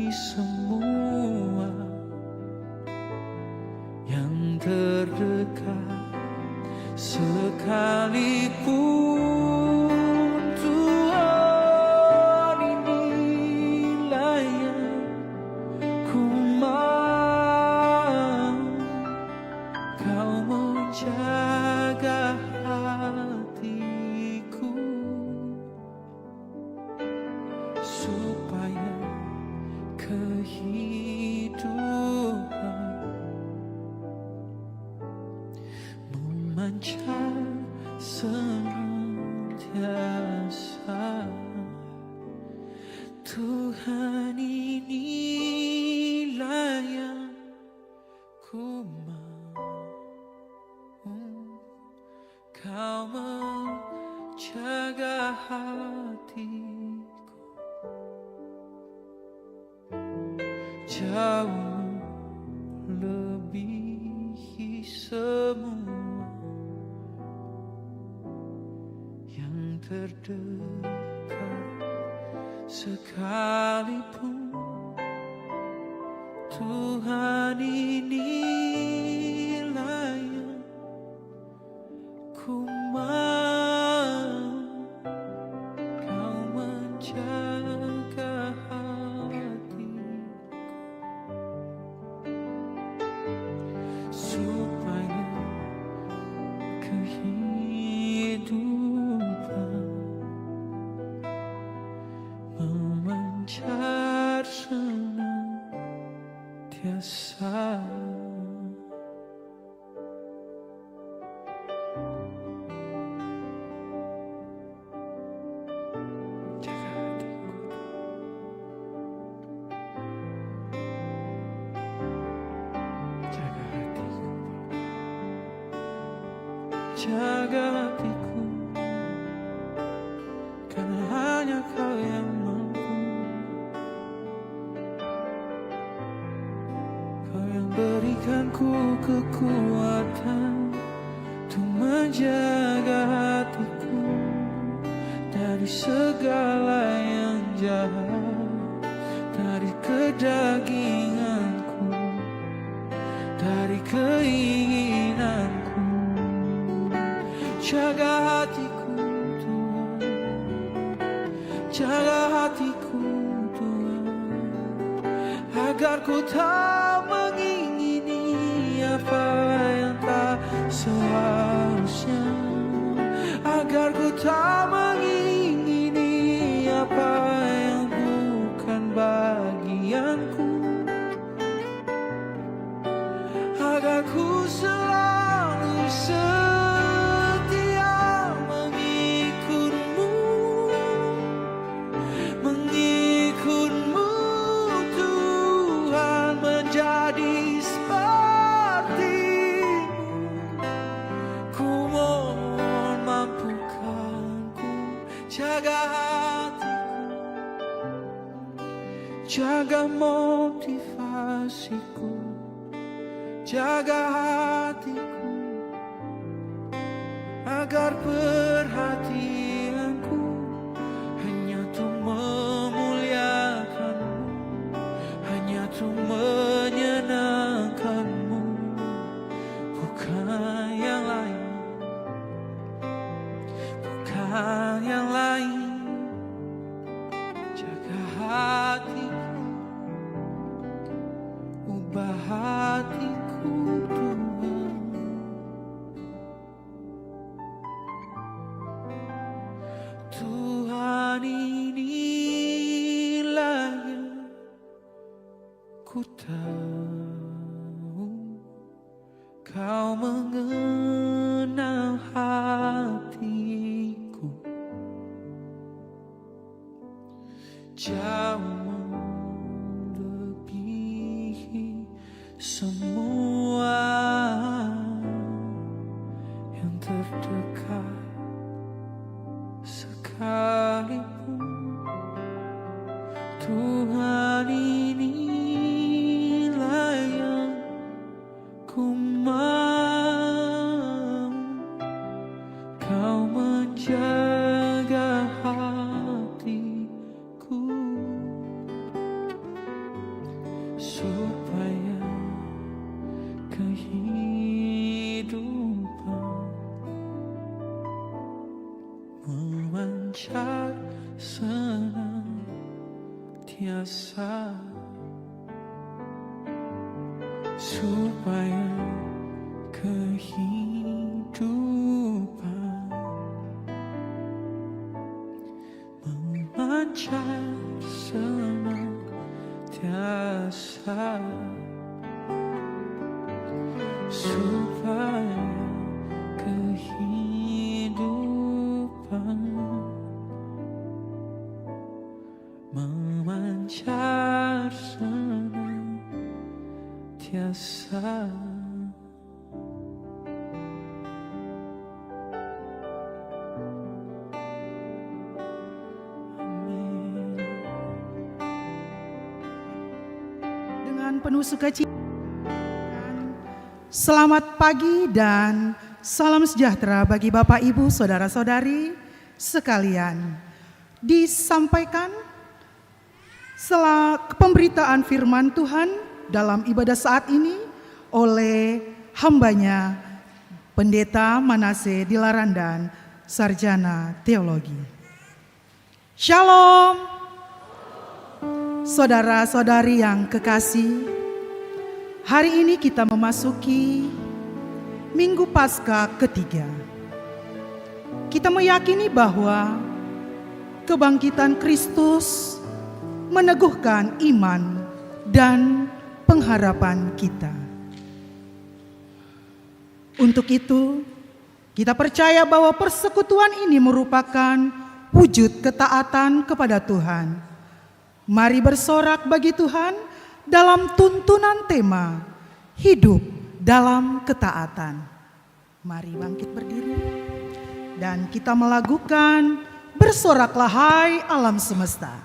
semua yang terdekat, sekalipun Tuhan inilah yang ku mau. Kau menjaga hatiku supaya kehidupan memancar senantiasa. Tuhan inilah yang ku mau. Kau menjaga hatiku jauh melebihi semua yang terdekat, sekalipun Tuhan inilah yang ku mau. Kau menjaga hatiku supaya kehidupan memancar senantiasa. Jaga hatiku, karena hanya Kau yang mampu. Kau yang berikanku kekuatan untuk menjaga hatiku dari segala yang jahat, dari kedaginganku, dari keinginanku. Jaga hatiku Tuhan, jaga hatiku Tuhan, agar ku tak mengingini apa yang tak seharusnya, agar ku tak mengingini apa yang bukan bagianku, agar ku selalu setia mengikutmu Tuhan, menjadi seperti-Mu. Ku mohon mampukanku, jaga hatiku, jaga motivasiku, jaga hatiku, agar perhatianku hanya untuk memuliakan-Mu, hanya untuk menyenangkan-Mu, bukan yang lain, bukan yang lain. Jaga hatiku, ubah hatiku Tuhan. Tuhan inilah yang ku tahu. Kau mengenal hatiku jauh melebihi semua yang terdekat, sekalipun Tuhan inilah yang ku mau. Kau menjaga hatiku tiasa, supaya kehidupan memancar senantiasa, supaya kehidupan memancar senantiasa. Amin. Dengan penuh sukacita, selamat pagi dan salam sejahtera bagi Bapak, Ibu, Saudara-saudari sekalian. Disampaikan setelah pemberitaan firman Tuhan dalam ibadah saat ini oleh hambanya Pendeta Manase Dilarandan, Sarjana Teologi. Shalom, saudara-saudari yang kekasih. Hari ini kita memasuki Minggu Paskah ketiga. Kita meyakini bahwa kebangkitan Kristus meneguhkan iman dan pengharapan kita. Untuk itu, kita percaya bahwa persekutuan ini merupakan wujud ketaatan kepada Tuhan. Mari bersorak bagi Tuhan dalam tuntunan tema hidup dalam ketaatan. Mari bangkit berdiri dan kita melakukan bersoraklah hai alam semesta.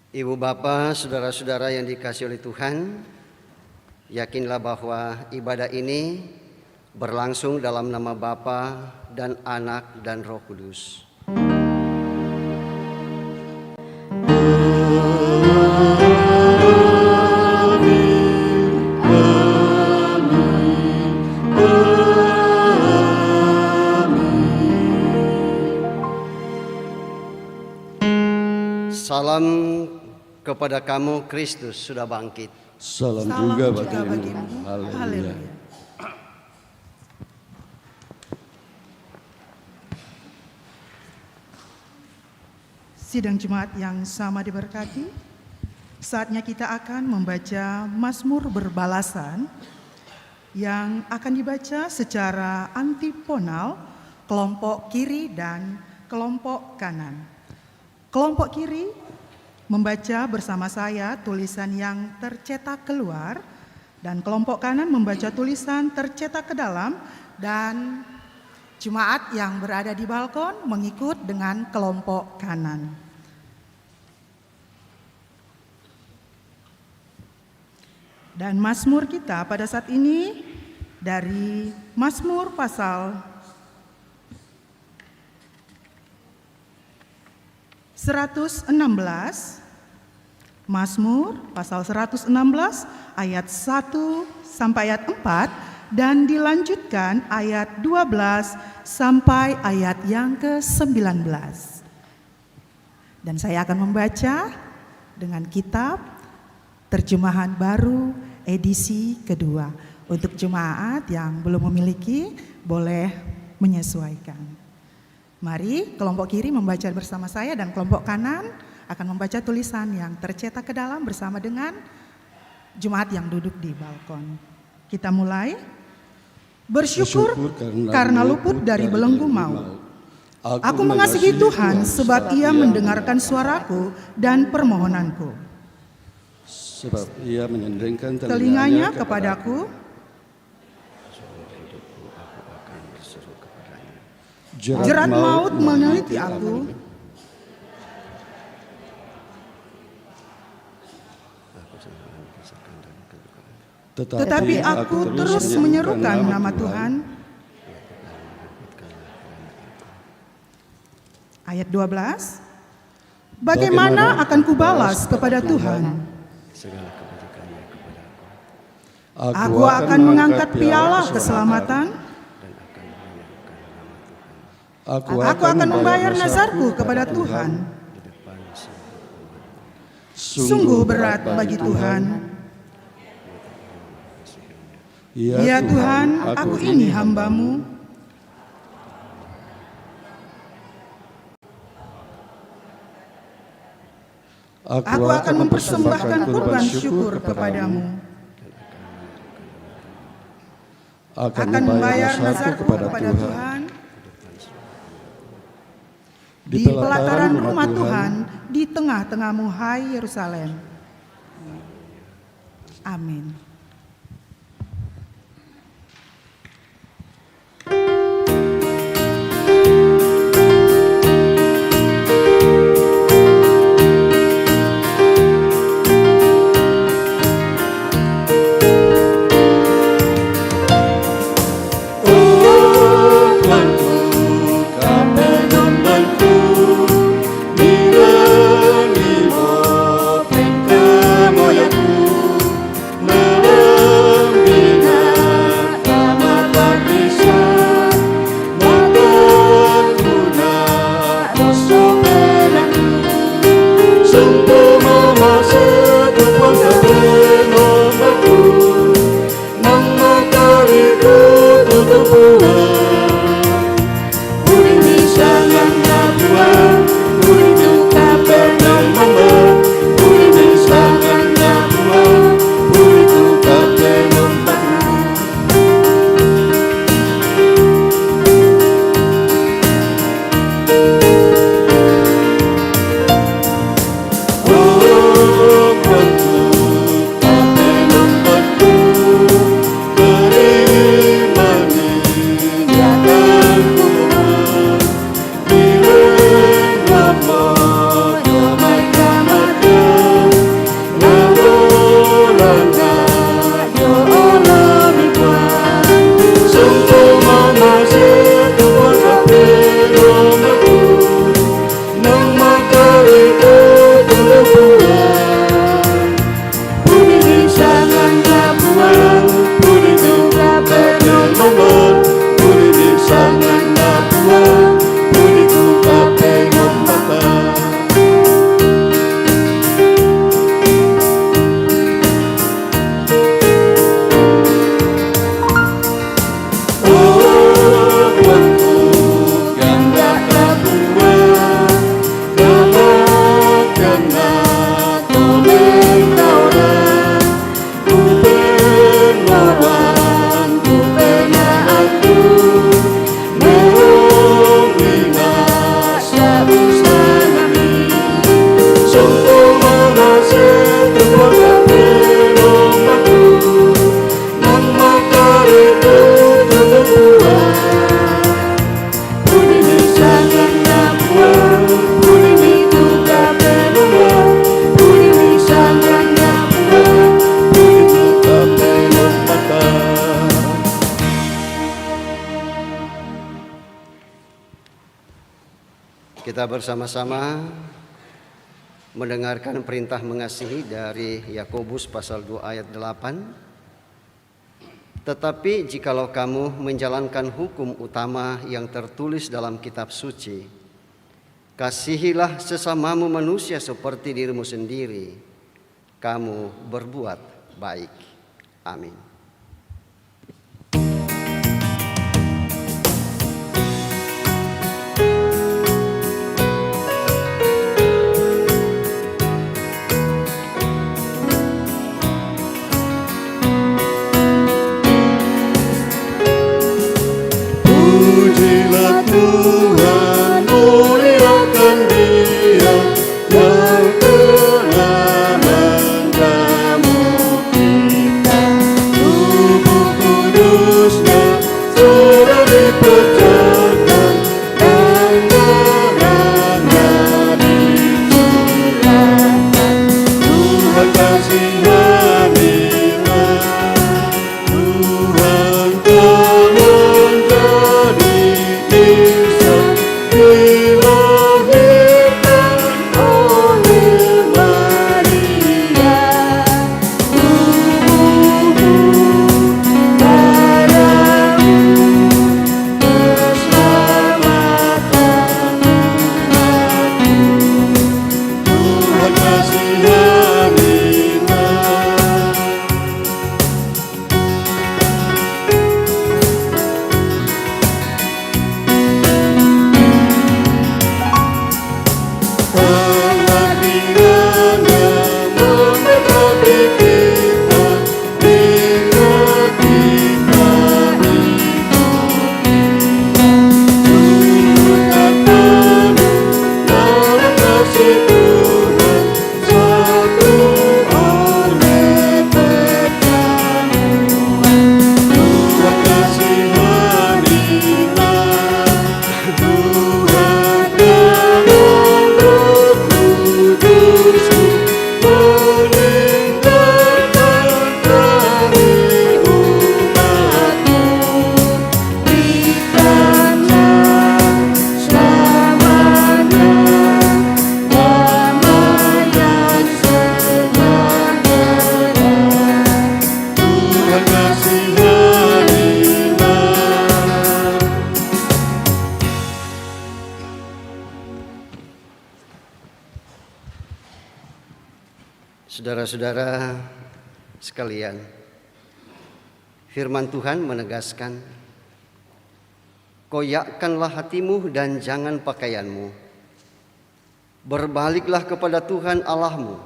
Ibu Bapak, saudara-saudara yang dikasihi oleh Tuhan, yakinlah bahwa ibadah ini berlangsung dalam nama Bapa dan Anak dan Roh Kudus. Salam kepada kamu, Kristus sudah bangkit. Salam juga bagimu. Haleluya. Sidang Jemaat yang sama diberkati, saatnya kita akan membaca Mazmur Berbalasan yang akan dibaca secara antifonal kelompok kiri dan kelompok kanan. Kelompok kiri membaca bersama saya tulisan yang tercetak keluar dan kelompok kanan membaca tulisan tercetak ke dalam, dan jemaat yang berada di balkon mengikut dengan kelompok kanan. Dan Mazmur kita pada saat ini dari Mazmur pasal 116, Mazmur pasal 116 ayat 1 sampai ayat 4 dan dilanjutkan ayat 12 sampai ayat yang ke-19. Dan saya akan membaca dengan kitab terjemahan baru edisi kedua. Untuk jemaat yang belum memiliki boleh menyesuaikan. Mari kelompok kiri membaca bersama saya dan kelompok kanan akan membaca tulisan yang tercetak ke dalam bersama dengan jemaat yang duduk di balkon. Kita mulai. Bersyukur karena luput dari belenggu maut. Aku mengasihi Tuhan sebab Ia mendengarkan suaraku dan permohonanku. Sebab Ia menyendengkan telinganya kepadaku. Jerat maut meneliti aku. Tetapi aku terus menyerukan nama Tuhan. Ayat 12. Bagaimana akan kubalas kepada Tuhan? Aku akan mengangkat piala keselamatan. Aku akan membayar nazarku kepada Tuhan. Sungguh berat bagi Tuhan. Ya Tuhan, aku ini hamba-Mu. Aku akan mempersembahkan kurban syukur kepadamu. Akan membayar nazarku kepada Tuhan. Di pelataran rumah Tuhan, di tengah-tengahmu, hai Yerusalem. Amin. Kita bersama-sama mendengarkan perintah mengasihi dari Yakobus pasal 2 ayat 8. Tetapi jikalau kamu menjalankan hukum utama yang tertulis dalam kitab suci, kasihilah sesamamu manusia seperti dirimu sendiri, kamu berbuat baik. Amin. Pujilah Tuhan, muliakan Dia yang telah menjamu kita. Tubuh kudusnya sudah dipecahkan dan terangnya dicurahkan. Tuhan kasihanilah, Tuhan telah menjadi insan, dilahirkan oleh Maria. Tubuhmu, darahmu, keselamatan umatku. Tuhan kasihanilah. Kehadirannya memberkati kita hingga kita ikuti. Turutkan penuh dalam kasih Tuhan, satu oleh perjamuan. Tuhan kasihanilah, Tuhan dengan Roh Kudus-Mu meninggalkan kami umat-Mu. Berikanlah selamanya damai yang sejahtera. Tuhan kasihanilah. Saudara-saudara sekalian, firman Tuhan menegaskan, koyakkanlah hatimu dan jangan pakaianmu. Berbaliklah kepada Tuhan Allahmu,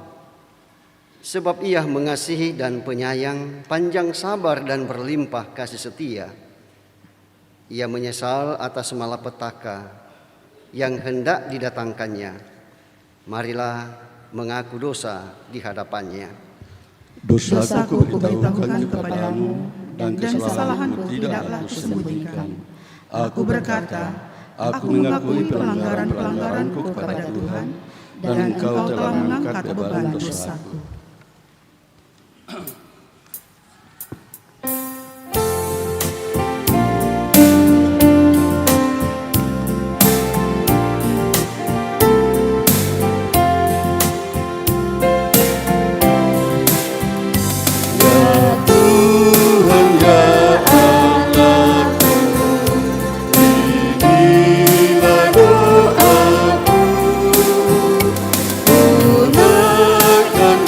sebab Ia mengasihi dan penyayang, panjang sabar dan berlimpah kasih setia. Ia menyesal atas malapetaka yang hendak didatangkannya. Marilah mengaku dosa di hadapannya. Dosaku kuberitahukan kepadamu, dan kesalahanku tidaklah kusembunyikan. Aku berkata, aku mengakui pelanggaran-pelanggaranku kepada Tuhan, dan Engkau telah mengangkat beban dosaku. Doaku, tunaikan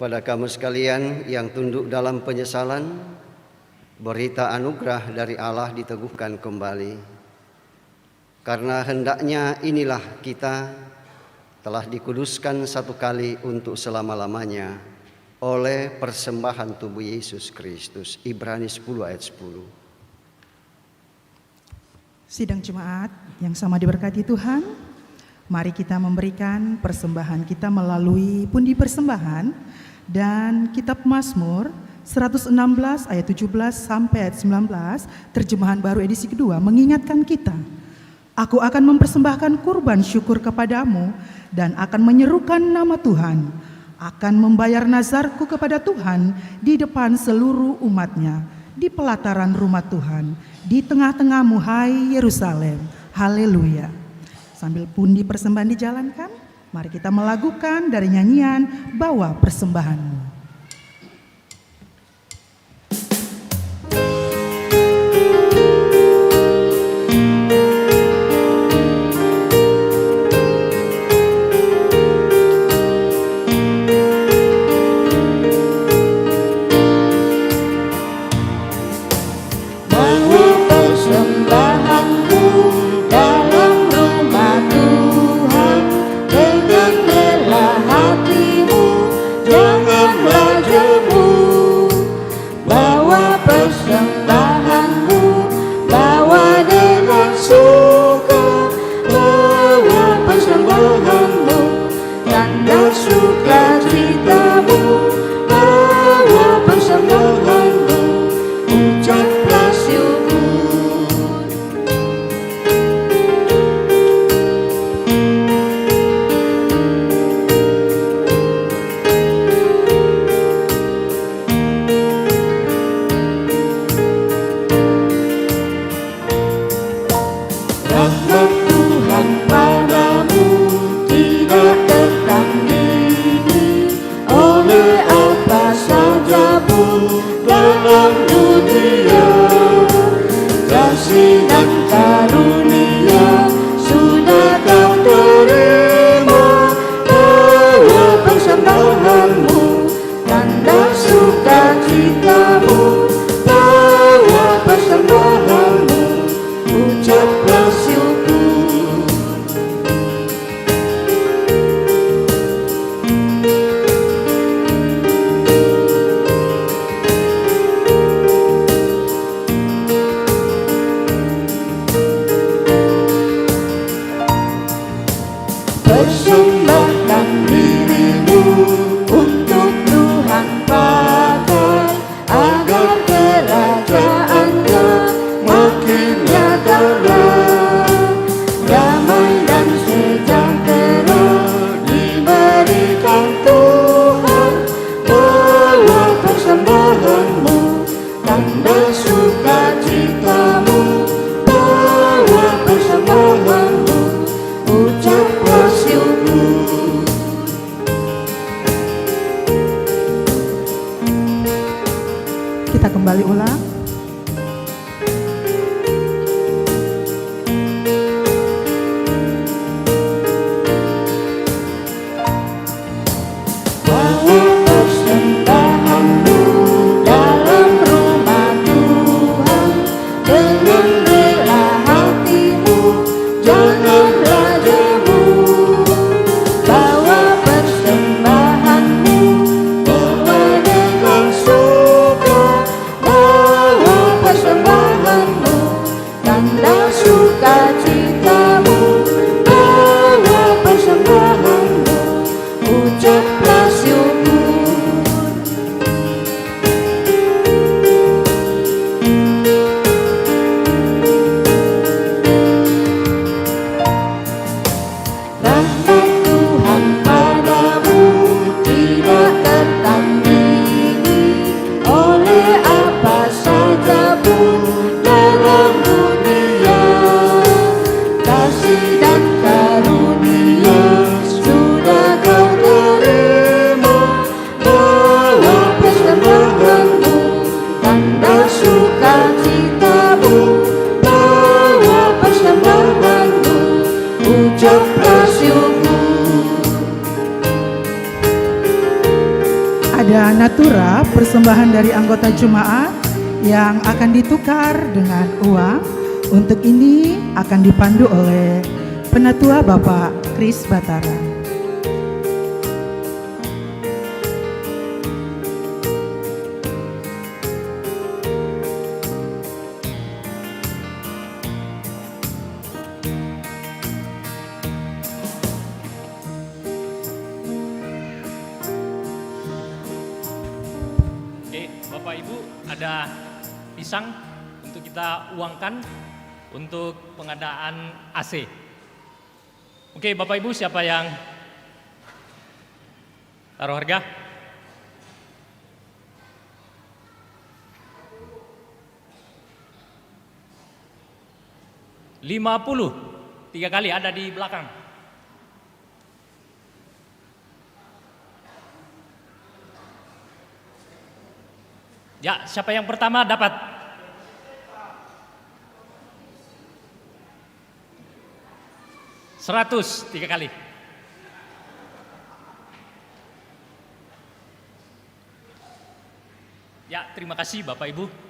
Kepada kamu sekalian yang tunduk dalam penyesalan, berita anugerah dari Allah diteguhkan kembali. Karena hendaknya inilah kita telah dikuduskan satu kali untuk selama-lamanya oleh persembahan tubuh Yesus Kristus. Ibrani 10 ayat 10. Sidang jemaat yang sama diberkati Tuhan, mari kita memberikan persembahan kita melalui pundi persembahan dan kitab Mazmur 116 ayat 17 sampai ayat 19, terjemahan baru edisi kedua mengingatkan kita, aku akan mempersembahkan kurban syukur kepadamu dan akan menyerukan nama Tuhan, akan membayar nazarku kepada Tuhan di depan seluruh umatnya, di pelataran rumah Tuhan, di tengah-tengahmu hai Yerusalem. Haleluya. Sambil pundi persembahan dijalankan, mari kita melakukan dari nyanyian Bawa Persembahanmu. Natura persembahan dari anggota jemaat yang akan ditukar dengan uang. Untuk ini akan dipandu oleh Penatua Bapak Kris Batara. Bapak Ibu, ada pisang untuk kita uangkan untuk pengadaan AC. Oke, Bapak Ibu, siapa yang taruh harga? $50, 3 kali ada di belakang. Ya, siapa yang pertama dapat? $100, 3 kali. Ya, terima kasih Bapak Ibu.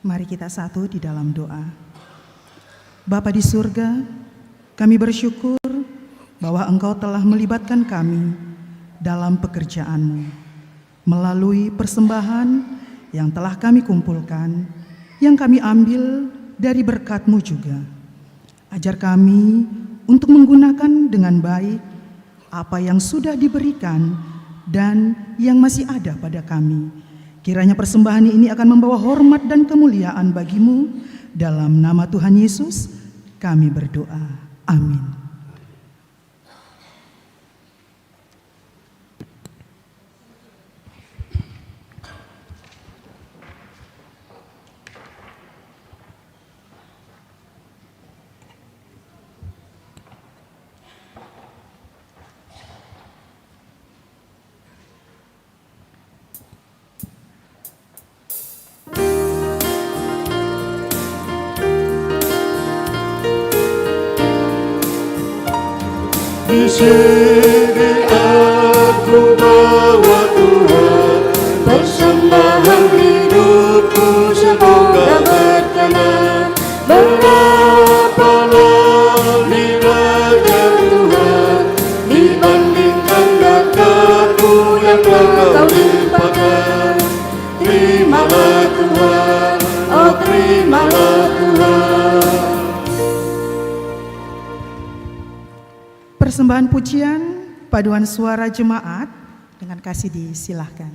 Mari kita satu di dalam doa. Bapa di surga, kami bersyukur bahwa Engkau telah melibatkan kami dalam pekerjaan-Mu melalui persembahan yang telah kami kumpulkan, yang kami ambil dari berkat-Mu juga. Ajar kami untuk menggunakan dengan baik apa yang sudah diberikan dan yang masih ada pada kami. Kiranya persembahan ini akan membawa hormat dan kemuliaan bagi-Mu. Dalam nama Tuhan Yesus kami berdoa. Amin. Di sini aku bawa Tuhan, persembahan hidupku semoga berkenan. Berapapun nilainya Tuhan dibandingkan berkat-Mu yang telah Kau limpahkan. Terimalah Tuhan, oh terimalah Tuhan. Persembahan pujian paduan suara jemaat dengan kasih disilahkan.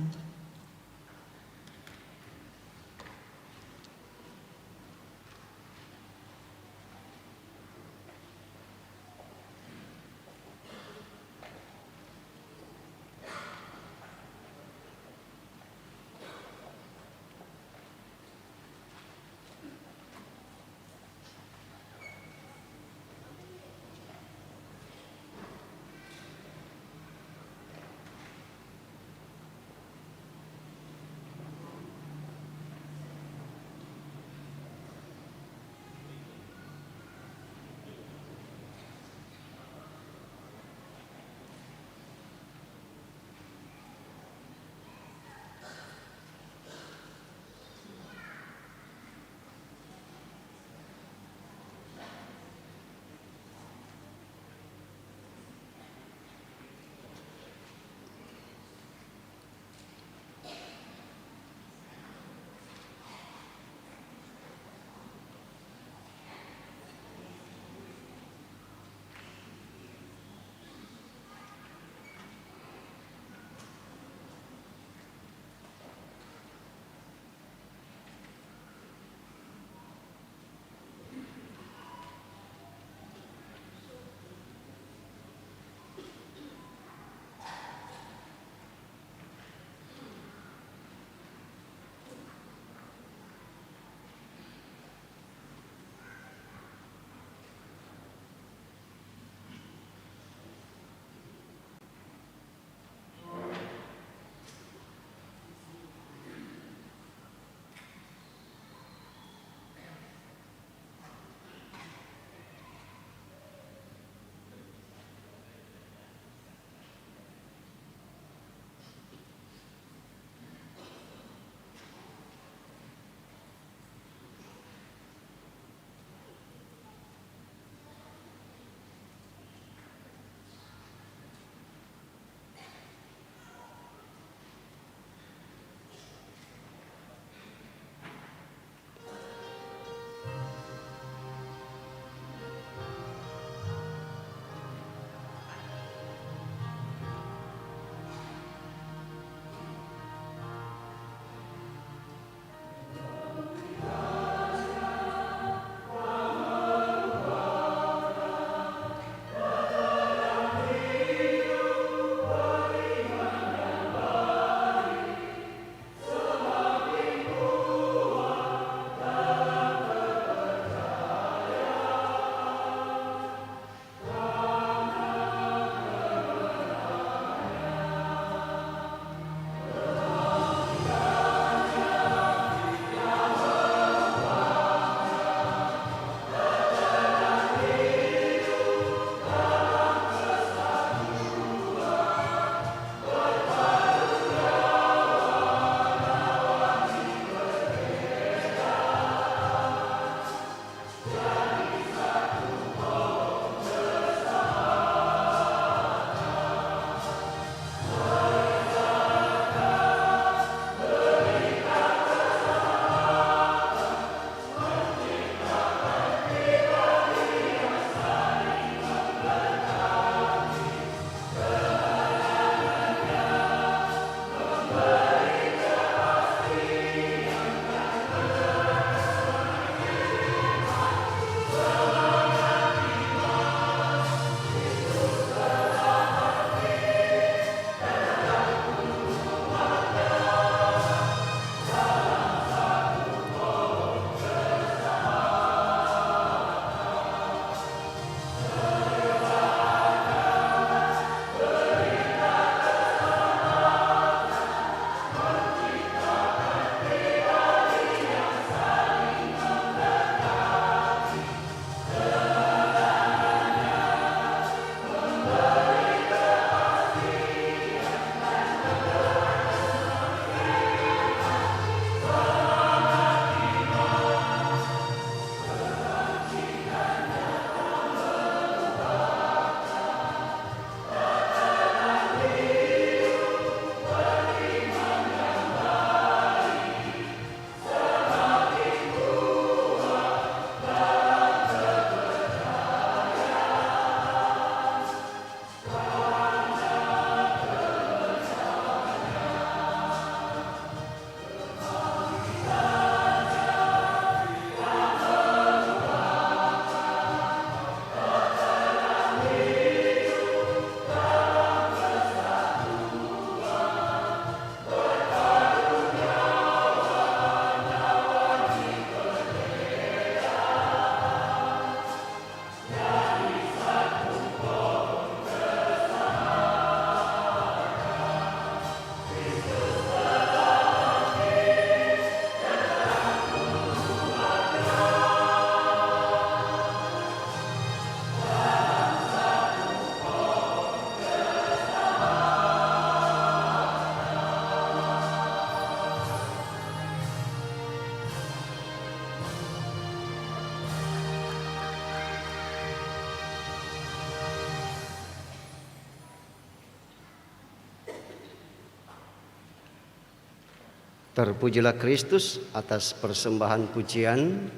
Terpujilah Kristus atas persembahan pujian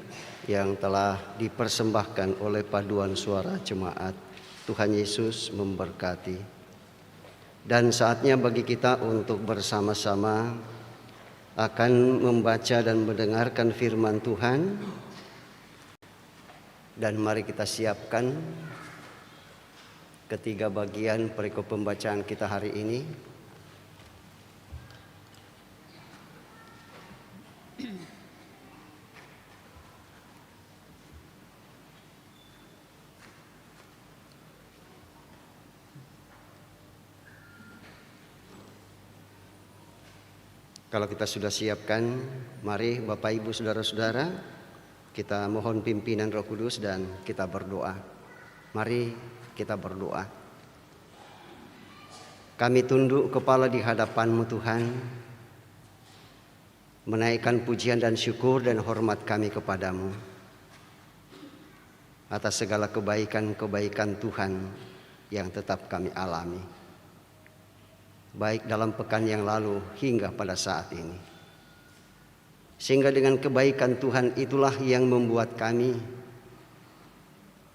yang telah dipersembahkan oleh paduan suara jemaat. Tuhan Yesus memberkati. Dan saatnya bagi kita untuk bersama-sama akan membaca dan mendengarkan firman Tuhan. Dan mari kita siapkan ketiga bagian perikop pembacaan kita hari ini. Kalau kita sudah siapkan, mari Bapak Ibu Saudara-saudara, kita mohon pimpinan Roh Kudus dan kita berdoa. Mari kita berdoa. Kami tunduk kepala di hadapan-Mu Tuhan, menaikkan pujian dan syukur dan hormat kami kepadamu atas segala kebaikan-kebaikan Tuhan yang tetap kami alami, baik dalam pekan yang lalu hingga pada saat ini. Sehingga dengan kebaikan Tuhan itulah yang membuat kami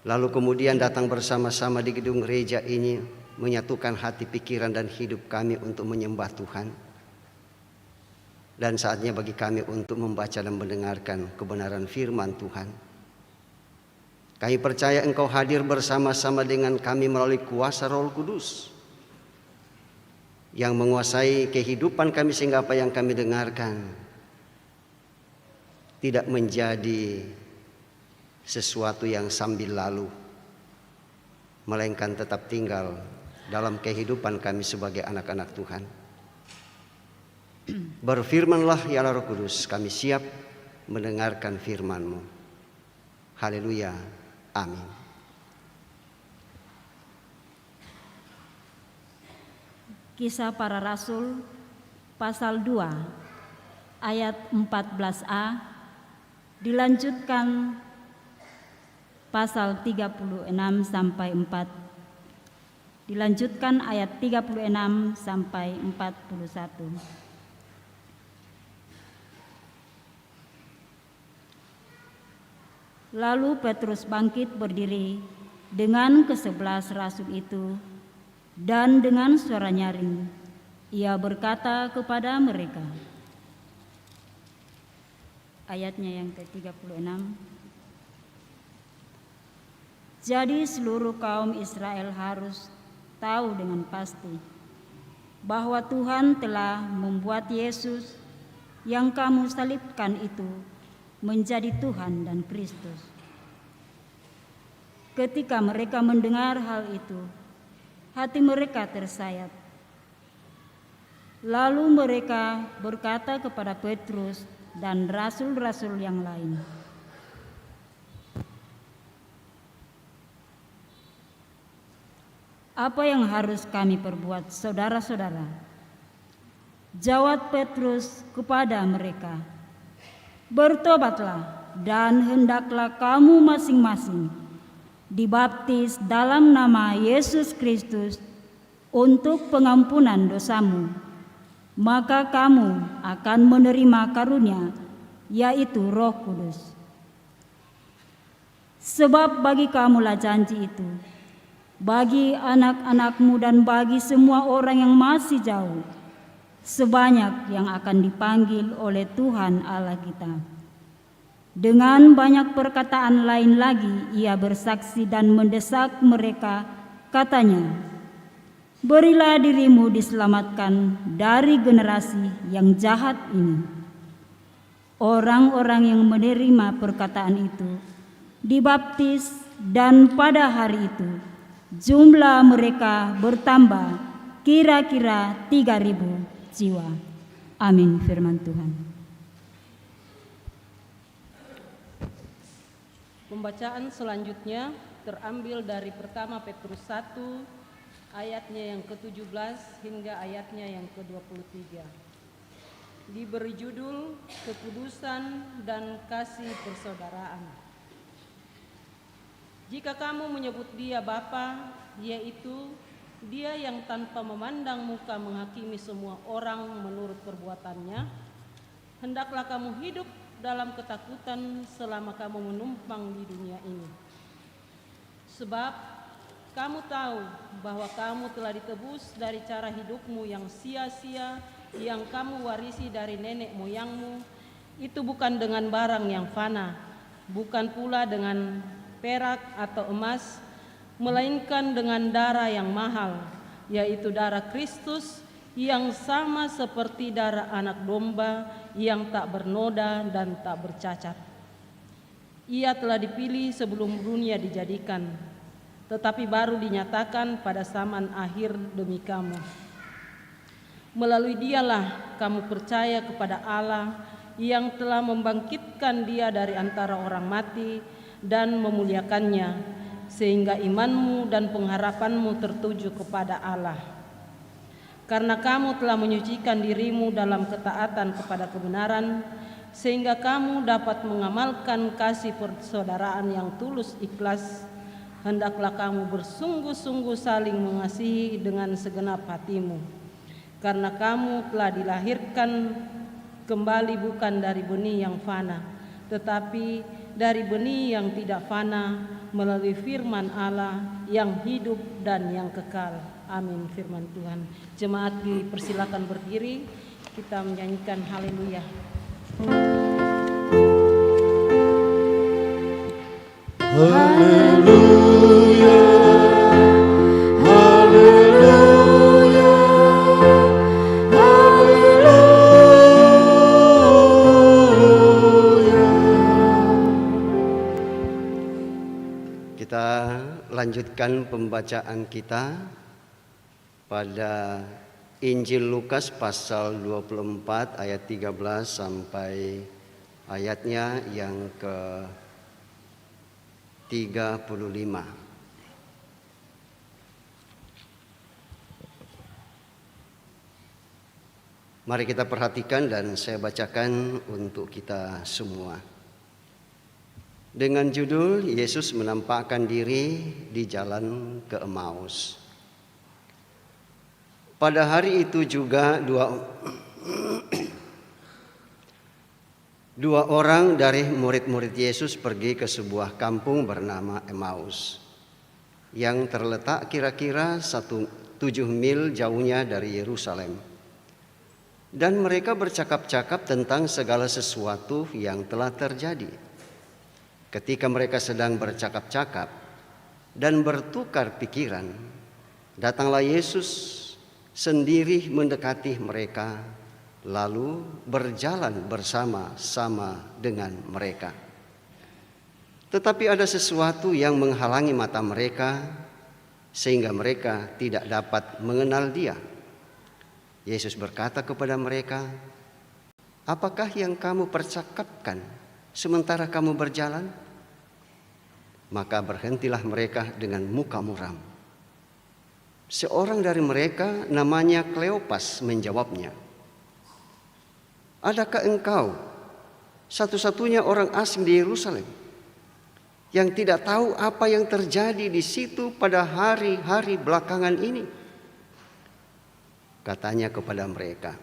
lalu kemudian datang bersama-sama di gedung gereja ini, menyatukan hati, pikiran, dan hidup kami untuk menyembah Tuhan. Dan saatnya bagi kami untuk membaca dan mendengarkan kebenaran firman Tuhan. Kami percaya Engkau hadir bersama-sama dengan kami melalui kuasa Roh Kudus yang menguasai kehidupan kami, sehingga apa yang kami dengarkan tidak menjadi sesuatu yang sambil lalu, melainkan tetap tinggal dalam kehidupan kami sebagai anak-anak Tuhan. Berfirmanlah ya Roh Kudus, kami siap mendengarkan firman-Mu. Haleluya, amin. Kisah Para Rasul pasal 2 ayat 14a dilanjutkan pasal 36 sampai 4, dilanjutkan ayat 36 sampai 41. Lalu Petrus bangkit berdiri dengan ke-11 rasul itu, dan dengan suara nyaring ia berkata kepada mereka, ayatnya yang ke-36, jadi seluruh kaum Israel harus tahu dengan pasti bahwa Tuhan telah membuat Yesus yang kamu salibkan itu menjadi Tuhan dan Kristus. Ketika mereka mendengar hal itu, hati mereka tersayat. Lalu mereka berkata kepada Petrus dan rasul-rasul yang lain, apa yang harus kami perbuat, saudara-saudara? Jawab Petrus kepada mereka, bertobatlah dan hendaklah kamu masing-masing dibaptis dalam nama Yesus Kristus untuk pengampunan dosamu, maka kamu akan menerima karunia, yaitu Roh Kudus. Sebab bagi kamulah janji itu, bagi anak-anakmu dan bagi semua orang yang masih jauh, sebanyak yang akan dipanggil oleh Tuhan Allah kita. Dengan banyak perkataan lain lagi ia bersaksi dan mendesak mereka, katanya, berilah dirimu diselamatkan dari generasi yang jahat ini. Orang-orang yang menerima perkataan itu dibaptis, dan pada hari itu jumlah mereka bertambah kira-kira 3.000 jiwa. Amin, firman Tuhan. Pembacaan selanjutnya terambil dari pertama Petrus 1 ayatnya yang ke-17 hingga ayatnya yang ke-23. Diberi judul kekudusan dan kasih persaudaraan. Jika kamu menyebut Dia Bapa, yaitu Dia yang tanpa memandang muka menghakimi semua orang menurut perbuatannya, hendaklah kamu hidup dalam ketakutan selama kamu menumpang di dunia ini. Sebab kamu tahu bahwa kamu telah ditebus dari cara hidupmu yang sia-sia yang kamu warisi dari nenek moyangmu, itu bukan dengan barang yang fana, bukan pula dengan perak atau emas, melainkan dengan darah yang mahal, yaitu darah Kristus yang sama seperti darah anak domba yang tak bernoda dan tak bercacat. Ia telah dipilih sebelum dunia dijadikan, tetapi baru dinyatakan pada zaman akhir demi kamu. Melalui dialah kamu percaya kepada Allah yang telah membangkitkan dia dari antara orang mati dan memuliakannya, sehingga imanmu dan pengharapanmu tertuju kepada Allah. Karena kamu telah menyucikan dirimu dalam ketaatan kepada kebenaran, sehingga kamu dapat mengamalkan kasih persaudaraan yang tulus ikhlas, hendaklah kamu bersungguh-sungguh saling mengasihi dengan segenap hatimu. Karena kamu telah dilahirkan kembali bukan dari benih yang fana, tetapi dari benih yang tidak fana, melalui firman Allah yang hidup dan yang kekal. Amin. Firman Tuhan. Jemaat dipersilakan berdiri, kita menyanyikan haleluya. Haleluya, haleluya, haleluya. Kita lanjutkan pembacaan kita pada Injil Lukas pasal 24 ayat 13 sampai ayatnya yang ke-35. Mari kita perhatikan dan saya bacakan untuk kita semua. Dengan judul Yesus menampakkan diri di jalan ke Emmaus. Pada hari itu juga dua orang dari murid-murid Yesus pergi ke sebuah kampung bernama Emmaus yang terletak kira-kira 7 mil jauhnya dari Yerusalem. Dan mereka bercakap-cakap tentang segala sesuatu yang telah terjadi. Ketika mereka sedang bercakap-cakap dan bertukar pikiran, datanglah Yesus sendiri mendekati mereka, lalu berjalan bersama-sama dengan mereka. Tetapi ada sesuatu yang menghalangi mata mereka, sehingga mereka tidak dapat mengenal Dia. Yesus berkata kepada mereka, "Apakah yang kamu percakapkan sementara kamu berjalan?" Maka berhentilah mereka dengan muka muram. Seorang dari mereka namanya Kleopas menjawabnya, "Adakah engkau satu-satunya orang asing di Yerusalem yang tidak tahu apa yang terjadi di situ pada hari-hari belakangan ini?" Katanya kepada mereka,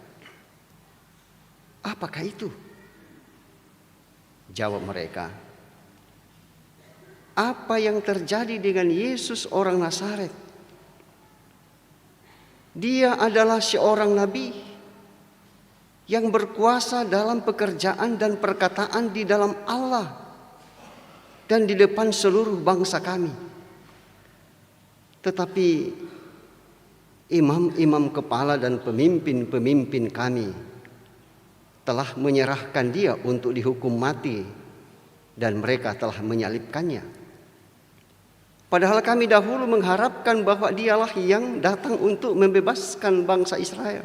"Apakah itu?" Jawab mereka, "Apa yang terjadi dengan Yesus orang Nazaret? Dia adalah seorang nabi yang berkuasa dalam pekerjaan dan perkataan di dalam Allah dan di depan seluruh bangsa kami. Tetapi imam-imam kepala dan pemimpin-pemimpin kami telah menyerahkan dia untuk dihukum mati dan mereka telah menyalibkannya. Padahal kami dahulu mengharapkan bahwa dialah yang datang untuk membebaskan bangsa Israel.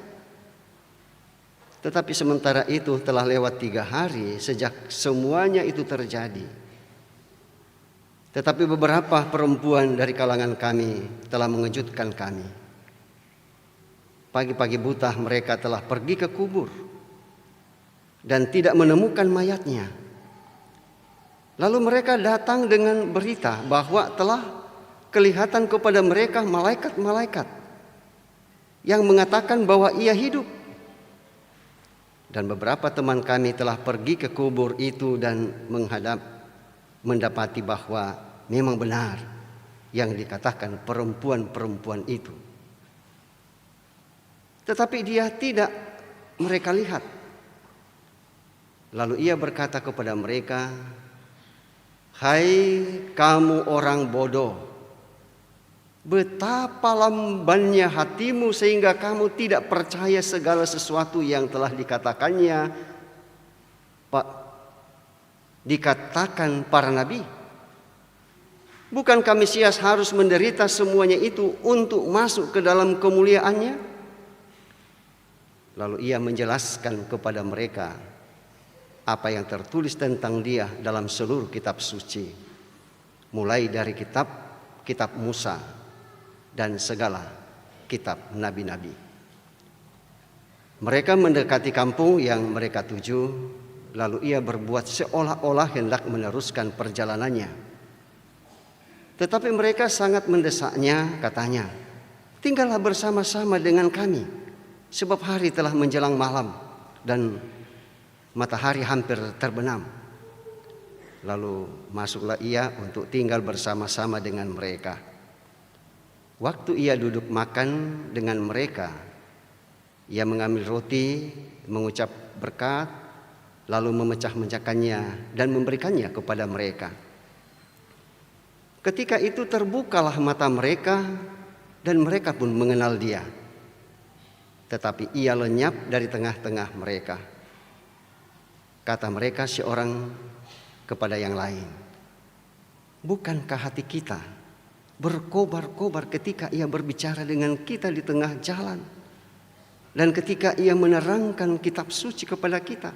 Tetapi sementara itu telah lewat 3 hari sejak semuanya itu terjadi. Tetapi beberapa perempuan dari kalangan kami telah mengejutkan kami. Pagi-pagi buta mereka telah pergi ke kubur dan tidak menemukan mayatnya. Lalu mereka datang dengan berita bahwa telah kelihatan kepada mereka malaikat-malaikat yang mengatakan bahwa ia hidup. Dan beberapa teman kami telah pergi ke kubur itu dan mendapati bahwa memang benar yang dikatakan perempuan-perempuan itu. Tetapi dia tidak mereka lihat. Lalu ia berkata kepada mereka, "Hai kamu orang bodoh, betapa lambannya hatimu sehingga kamu tidak percaya segala sesuatu yang telah dikatakan para nabi. Bukankah Mesias harus menderita semuanya itu untuk masuk ke dalam kemuliaannya?" Lalu ia menjelaskan kepada mereka apa yang tertulis tentang dia dalam seluruh kitab suci, mulai dari kitab Musa dan segala kitab nabi-nabi. Mereka mendekati kampung yang mereka tuju, lalu ia berbuat seolah-olah hendak meneruskan perjalanannya. Tetapi mereka sangat mendesaknya, katanya, "Tinggallah bersama-sama dengan kami, sebab hari telah menjelang malam dan matahari hampir terbenam." Lalu masuklah ia untuk tinggal bersama-sama dengan mereka. Waktu ia duduk makan dengan mereka, ia mengambil roti, mengucap berkat, lalu memecah-mecahkannya dan memberikannya kepada mereka. Ketika itu terbukalah mata mereka dan mereka pun mengenal dia. Tetapi ia lenyap dari tengah-tengah mereka. Kata mereka seorang kepada yang lain, "Bukankah hati kita berkobar-kobar ketika ia berbicara dengan kita di tengah jalan dan ketika ia menerangkan kitab suci kepada kita?"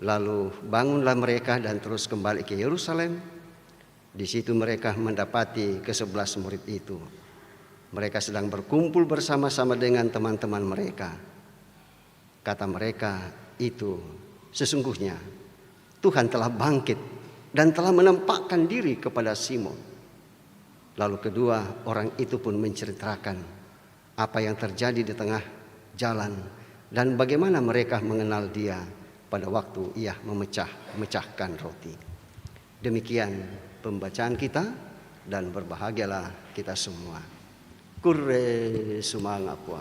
Lalu bangunlah mereka dan terus kembali ke Yerusalem. Di situ mereka mendapati ke-11 murid itu. Mereka sedang berkumpul bersama-sama dengan teman-teman mereka. Kata mereka itu, "Sesungguhnya Tuhan telah bangkit dan telah menampakkan diri kepada Simon." Lalu kedua orang itu pun menceritakan apa yang terjadi di tengah jalan dan bagaimana mereka mengenal dia pada waktu ia memecahkan roti. Demikian pembacaan kita, dan berbahagialah kita semua. Kure sumangapua.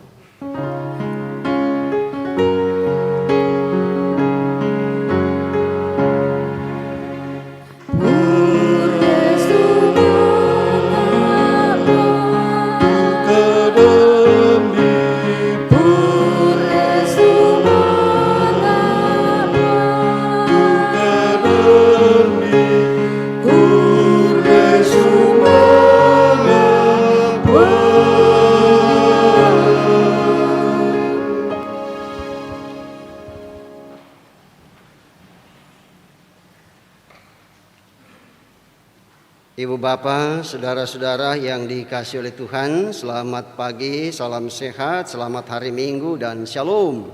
Ibu bapak, saudara-saudara yang dikasihi oleh Tuhan, selamat pagi, salam sehat, selamat hari Minggu dan shalom.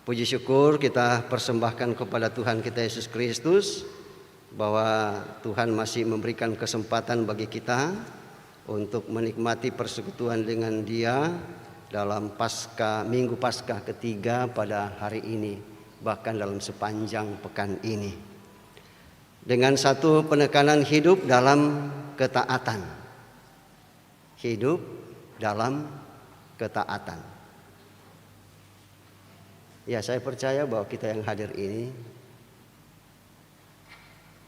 Puji syukur kita persembahkan kepada Tuhan kita Yesus Kristus bahwa Tuhan masih memberikan kesempatan bagi kita untuk menikmati persekutuan dengan Dia dalam Minggu Paskah ketiga pada hari ini, bahkan dalam sepanjang pekan ini. Dengan satu penekanan hidup dalam ketaatan. Hidup dalam ketaatan. Ya, saya percaya bahwa kita yang hadir ini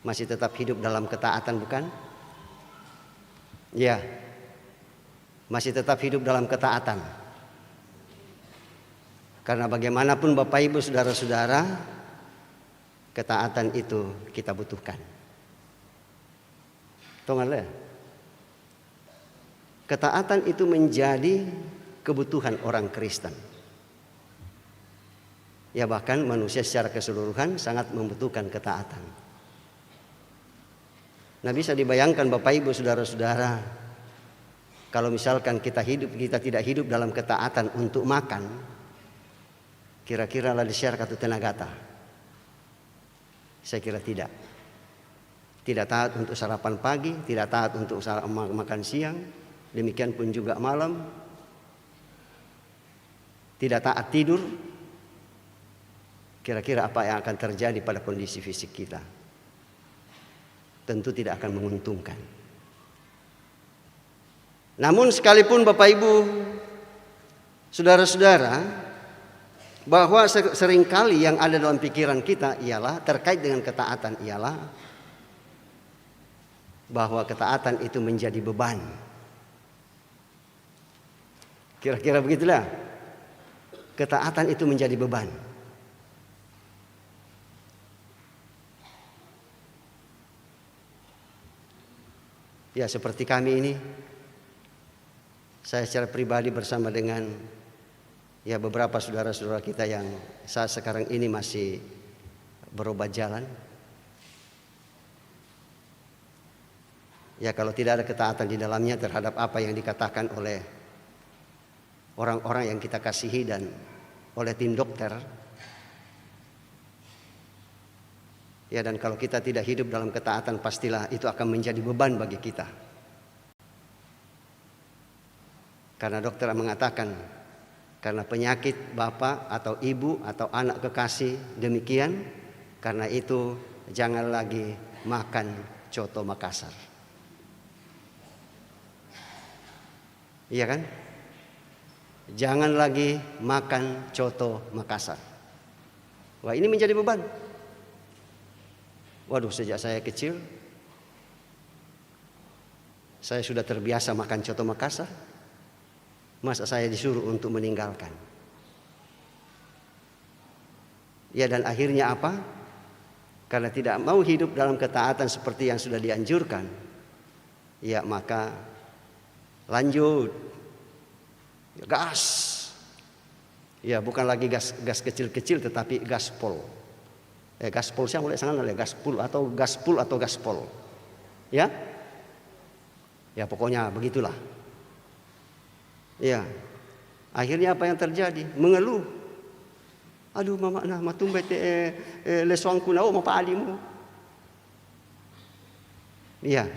masih tetap hidup dalam ketaatan, bukan? Ya, masih tetap hidup dalam ketaatan. Karena bagaimanapun Bapak Ibu saudara-saudara, ketaatan itu kita butuhkan. Tongalle. Ketaatan itu menjadi kebutuhan orang Kristen. Ya, bahkan manusia secara keseluruhan sangat membutuhkan ketaatan. Nah, bisa dibayangkan Bapak Ibu saudara-saudara, kalau misalkan kita tidak hidup dalam ketaatan untuk makan, kira-kira lah disiar katu tenagata. Saya kira tidak. Tidak taat untuk sarapan pagi, tidak taat untuk makan siang, demikian pun juga malam. tidak taat tidur, kira-kira apa yang akan terjadi pada kondisi fisik kita? Tentu tidak akan menguntungkan. Namun sekalipun Bapak Ibu, saudara-saudara, bahwa seringkali yang ada dalam pikiran kita ialah terkait dengan ketaatan ialah bahwa ketaatan itu menjadi beban. Kira-kira begitulah. Ketaatan itu menjadi beban. Ya, seperti kami ini, saya secara pribadi bersama dengan ya beberapa saudara-saudara kita yang saat sekarang ini masih berobat jalan. Ya, kalau tidak ada ketaatan di dalamnya terhadap apa yang dikatakan oleh orang-orang yang kita kasihi dan oleh tim dokter, ya, dan kalau kita tidak hidup dalam ketaatan, pastilah itu akan menjadi beban bagi kita. Karena dokter mengatakan, karena penyakit bapak atau ibu atau anak kekasih demikian, karena itu jangan lagi makan coto Makassar. Iya kan? Jangan lagi makan coto Makassar. Wah, ini menjadi beban. Waduh, sejak saya kecil saya sudah terbiasa makan coto Makassar. Masa saya disuruh untuk meninggalkan? Ya, dan akhirnya apa? Karena tidak mau hidup dalam ketaatan seperti yang sudah dianjurkan, ya maka lanjut gas. Ya, bukan lagi gas kecil-kecil tetapi gaspol. Gaspol siapa boleh sangat oleh gaspol atau gaspol. Ya. Ya, pokoknya begitulah. Ya. Akhirnya apa yang terjadi? Mengeluh. Aduh, mama nah matumbe lesuangku nao mapa alimu. Ya.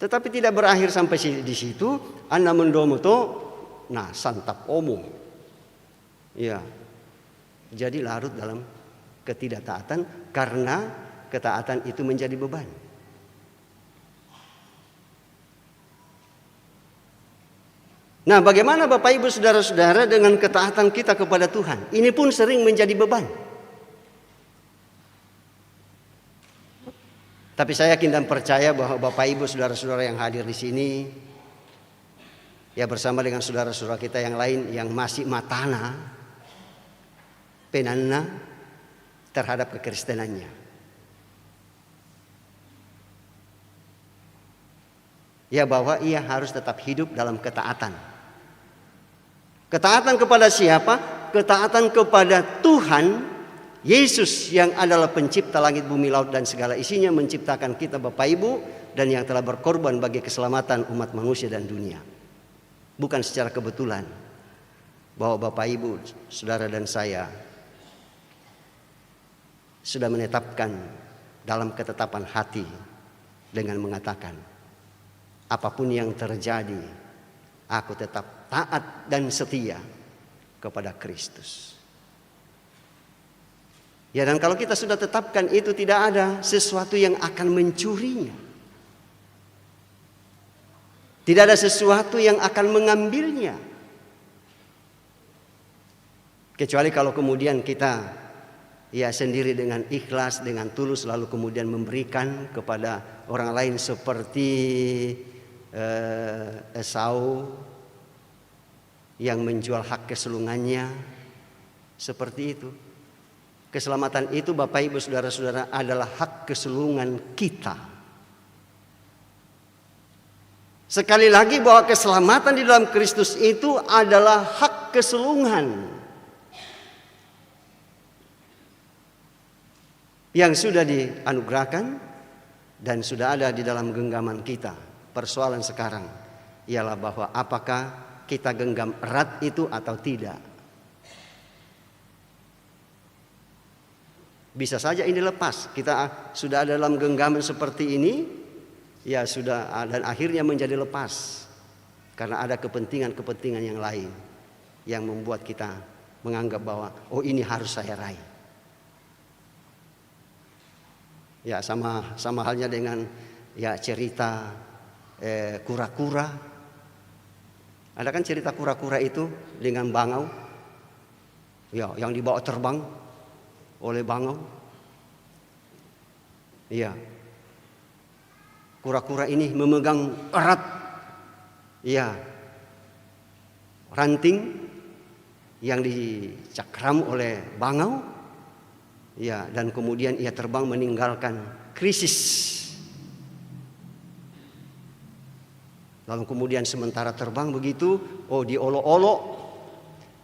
Tetapi tidak berakhir sampai di situ. Anda mendomo to, nah santap omong. Ya, jadi larut dalam ketidaktaatan karena ketaatan itu menjadi beban. Nah, bagaimana Bapak Ibu saudara-saudara dengan ketaatan kita kepada Tuhan? Ini pun sering menjadi beban. Tapi saya yakin dan percaya bahwa Bapak Ibu saudara-saudara yang hadir di sini, ya bersama dengan saudara-saudara kita yang lain yang masih matana, penanna terhadap kekristenannya. Ya, bahwa ia harus tetap hidup dalam ketaatan. Ketaatan kepada siapa? Ketaatan kepada Tuhan Yesus yang adalah pencipta langit, bumi, laut dan segala isinya, menciptakan kita Bapak Ibu dan yang telah berkorban bagi keselamatan umat manusia dan dunia. Bukan secara kebetulan bahwa Bapak Ibu, saudara dan saya sudah menetapkan dalam ketetapan hati dengan mengatakan, apapun yang terjadi, aku tetap taat dan setia kepada Kristus. Ya, dan kalau kita sudah tetapkan itu, tidak ada sesuatu yang akan mencurinya. Tidak ada sesuatu yang akan mengambilnya. Kecuali kalau kemudian kita ya sendiri dengan ikhlas, dengan tulus, lalu kemudian memberikan kepada orang lain seperti Esau yang menjual hak kesulungannya. Seperti itu. Keselamatan itu Bapak Ibu saudara-saudara adalah hak kesulungan kita. Sekali lagi bahwa keselamatan di dalam Kristus itu adalah hak kesulungan yang sudah dianugerahkan dan sudah ada di dalam genggaman kita. Persoalan sekarang ialah bahwa apakah kita genggam erat itu atau tidak. Bisa saja ini lepas. Kita sudah ada dalam genggaman seperti ini, ya sudah, dan akhirnya menjadi lepas karena ada kepentingan-kepentingan yang lain. yang membuat kita menganggap bahwa oh ini harus saya raih. Ya sama halnya dengan ya cerita kura-kura. Ada kan cerita kura-kura itu dengan bangau, ya yang dibawa terbang oleh bangau. Iya, kura-kura ini memegang erat, ya ranting yang dicakram oleh bangau, ya dan kemudian ia terbang meninggalkan krisis. Lalu kemudian sementara terbang begitu, oh diolok-olok,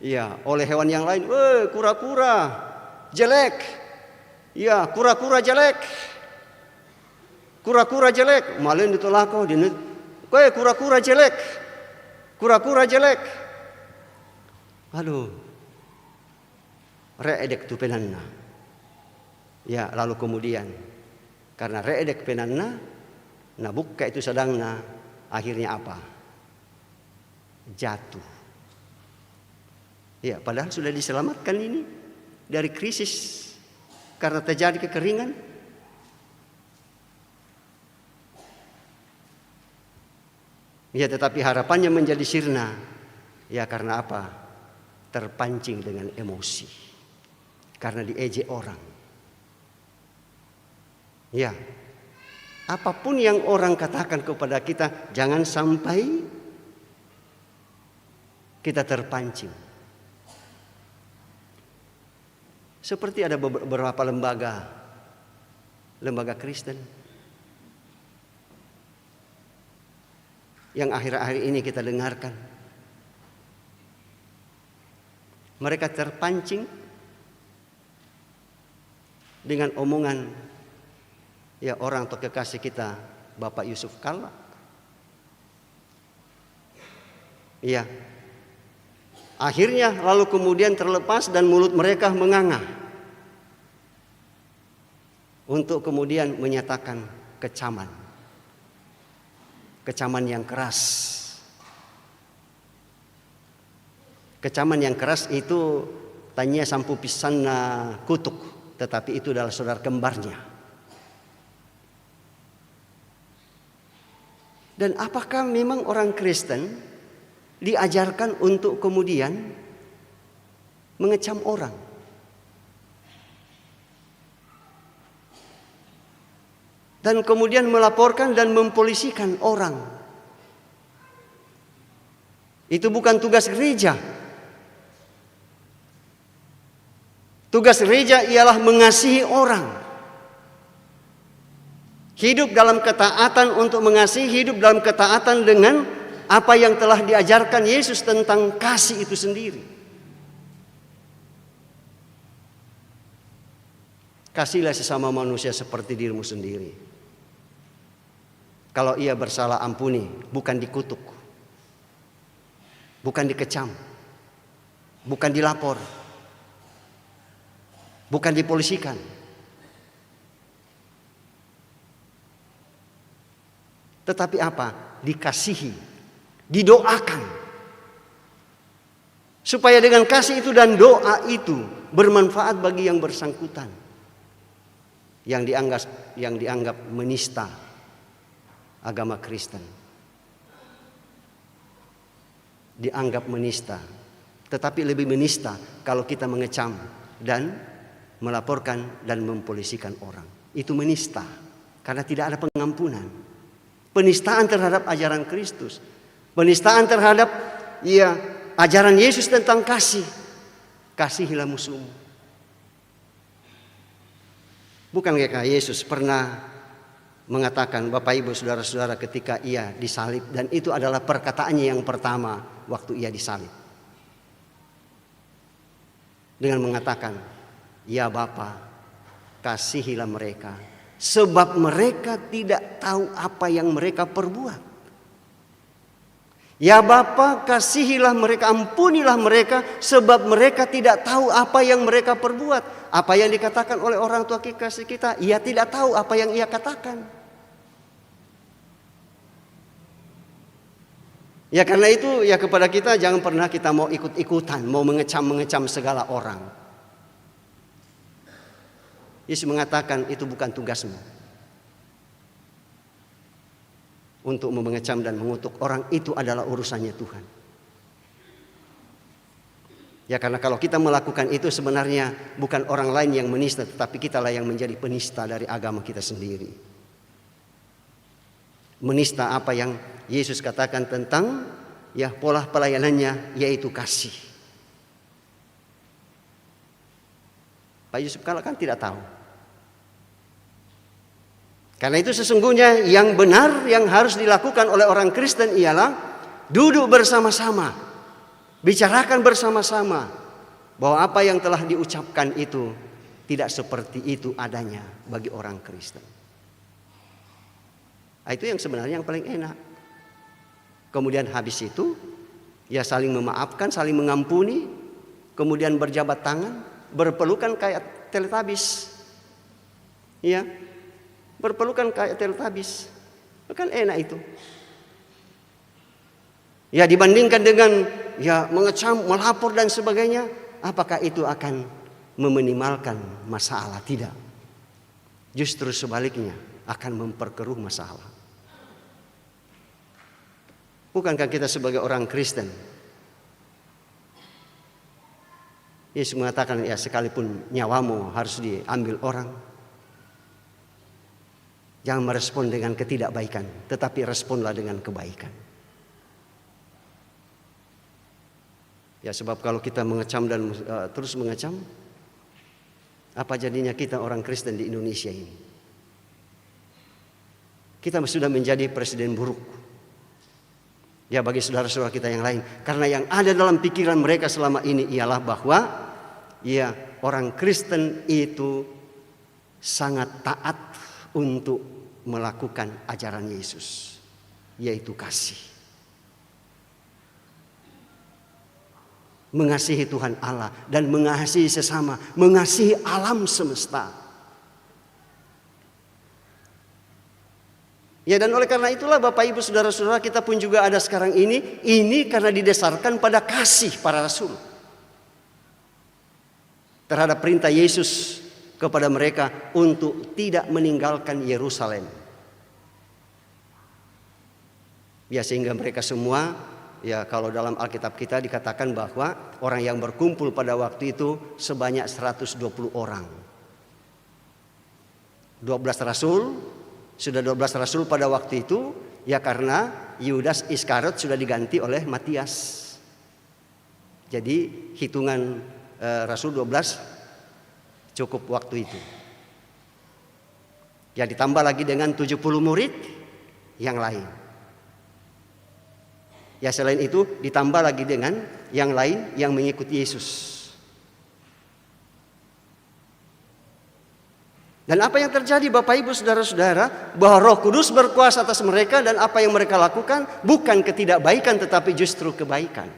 ya oleh hewan yang lain, kura-kura jelek, ya kura-kura jelek, kura-kura jelek, malin ditolako, kura-kura jelek, kura-kura jelek. Aduh, reedek tu penanna. Ya lalu kemudian karena reedek penanna, nabukka itu sedangna. Akhirnya apa? Jatuh. Ya, padahal sudah diselamatkan ini dari krisis karena terjadi kekeringan. Ya, tetapi harapannya menjadi sirna. Ya, karena apa? Terpancing dengan emosi. Karena diejek orang. Ya. Apapun yang orang katakan kepada kita, jangan sampai kita terpancing. Seperti ada beberapa lembaga Kristen yang akhir-akhir ini kita dengarkan. Mereka terpancing dengan omongan ya orang atau kekasih kita Bapak Yusuf Kalla. Iya. Akhirnya lalu kemudian terlepas dan mulut mereka menganga. Untuk kemudian menyatakan kecaman. Kecaman yang keras. Kecaman yang keras itu tanya sampu pisanna kutuk, tetapi itu adalah saudara kembarnya. Dan apakah memang orang Kristen diajarkan untuk kemudian mengecam orang? Dan kemudian melaporkan dan mempolisikan orang? Itu bukan tugas gereja. Tugas gereja ialah mengasihi orang. Hidup dalam ketaatan untuk mengasihi, hidup dalam ketaatan dengan apa yang telah diajarkan Yesus tentang kasih itu sendiri. Kasihilah sesama manusia seperti dirimu sendiri. Kalau ia bersalah ampuni, bukan dikutuk. Bukan dikecam. Bukan dilapor. Bukan dipolisikan. Tetapi apa? Dikasihi, didoakan. Supaya dengan kasih itu dan doa itu bermanfaat bagi yang bersangkutan. Yang dianggap menista agama Kristen. Dianggap menista. Tetapi lebih menista kalau kita mengecam dan melaporkan dan mempolisikan orang. Itu menista. Karena tidak ada pengampunan. Penistaan terhadap ajaran Kristus. Penistaan terhadap ajaran Yesus tentang kasih. Kasihilah musuhmu. Bukankah Yesus pernah mengatakan, Bapak Ibu Saudara-saudara, ketika ia disalib, dan itu adalah perkataannya yang pertama waktu ia disalib. Dengan mengatakan, ya Bapa, kasihilah mereka. Sebab mereka tidak tahu apa yang mereka perbuat. Ya Bapa, kasihilah mereka, ampunilah mereka, sebab mereka tidak tahu apa yang mereka perbuat. Apa yang dikatakan oleh orang tua kekasih kita, ia tidak tahu apa yang ia katakan. Ya karena itu ya kepada kita jangan pernah kita mau ikut-ikutan, mau mengecam segala orang. Yesus mengatakan itu bukan tugasmu. Untuk mengecam dan mengutuk orang itu adalah urusannya Tuhan. Ya karena kalau kita melakukan itu sebenarnya bukan orang lain yang menista, tetapi kitalah yang menjadi penista dari agama kita sendiri. Menista apa yang Yesus katakan tentang ya pola pelayanannya, yaitu kasih. Pak Yusuf Kala kan tidak tahu. Karena itu sesungguhnya yang benar yang harus dilakukan oleh orang Kristen ialah duduk bersama-sama, bicarakan bersama-sama bahwa apa yang telah diucapkan itu tidak seperti itu adanya bagi orang Kristen. Itu yang sebenarnya yang paling enak. Kemudian habis itu ya saling memaafkan, saling mengampuni, kemudian berjabat tangan, berpelukan kayak Teletubbies. Ya. Berpelukan kayak Teletubbies. Kan enak itu. Ya dibandingkan dengan ya mengecam, melapor dan sebagainya, apakah itu akan meminimalkan masalah? Tidak. Justru sebaliknya akan memperkeruh masalah. Bukankah kita sebagai orang Kristen, Yesus mengatakan ya sekalipun nyawamu harus diambil orang, jangan merespon dengan ketidakbaikan, tetapi responlah dengan kebaikan. Ya sebab kalau kita mengecam dan terus mengecam, apa jadinya kita orang Kristen di Indonesia ini? Kita sudah menjadi presiden buruk. Ya bagi saudara-saudara kita yang lain. Karena yang ada dalam pikiran mereka selama ini ialah bahwa ya orang Kristen itu sangat taat untuk melakukan ajaran Yesus, yaitu kasih. Mengasihi Tuhan Allah dan mengasihi sesama, mengasihi alam semesta. Ya dan oleh karena itulah Bapak Ibu Saudara-saudara kita pun juga ada sekarang ini karena didasarkan pada kasih para rasul. Terhadap perintah Yesus kepada mereka untuk tidak meninggalkan Yerusalem. Ya sehingga mereka semua, ya kalau dalam Alkitab kita dikatakan bahwa orang yang berkumpul pada waktu itu sebanyak 120 orang. 12 rasul, sudah 12 rasul pada waktu itu, ya karena Yudas Iskariot sudah diganti oleh Matias. Jadi hitungan rasul 12 cukup waktu itu. Ya ditambah lagi dengan 70 murid yang lain. Ya selain itu ditambah lagi dengan yang lain yang mengikuti Yesus. Dan apa yang terjadi Bapak Ibu Saudara-saudara, bahwa Roh Kudus berkuasa atas mereka dan apa yang mereka lakukan bukan ketidakbaikan tetapi justru kebaikan.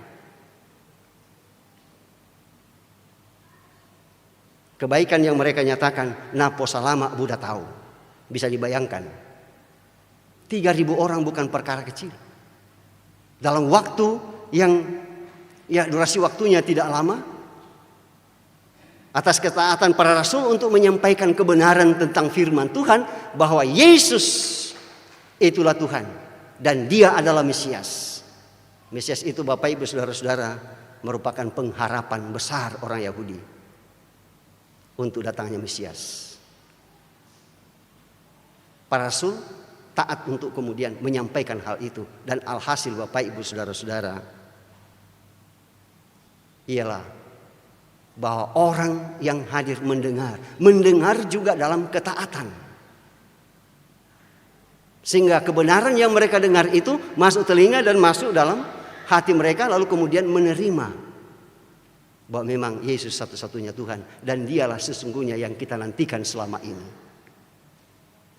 Kebaikan yang mereka nyatakan, napo salama Buddha tahu. Bisa dibayangkan. 3.000 orang bukan perkara kecil. Dalam waktu yang ya durasi waktunya tidak lama. Atas ketaatan para rasul untuk menyampaikan kebenaran tentang firman Tuhan. Bahwa Yesus itulah Tuhan. Dan dia adalah Mesias. Mesias itu Bapak Ibu Saudara-saudara merupakan pengharapan besar orang Yahudi. Untuk datangnya Mesias. Para rasul taat untuk kemudian menyampaikan hal itu. Dan alhasil Bapak Ibu Saudara-saudara ialah bahwa orang yang hadir mendengar juga dalam ketaatan. Sehingga kebenaran yang mereka dengar itu masuk telinga dan masuk dalam hati mereka, lalu kemudian menerima bahwa memang Yesus satu-satunya Tuhan dan dialah sesungguhnya yang kita nantikan selama ini.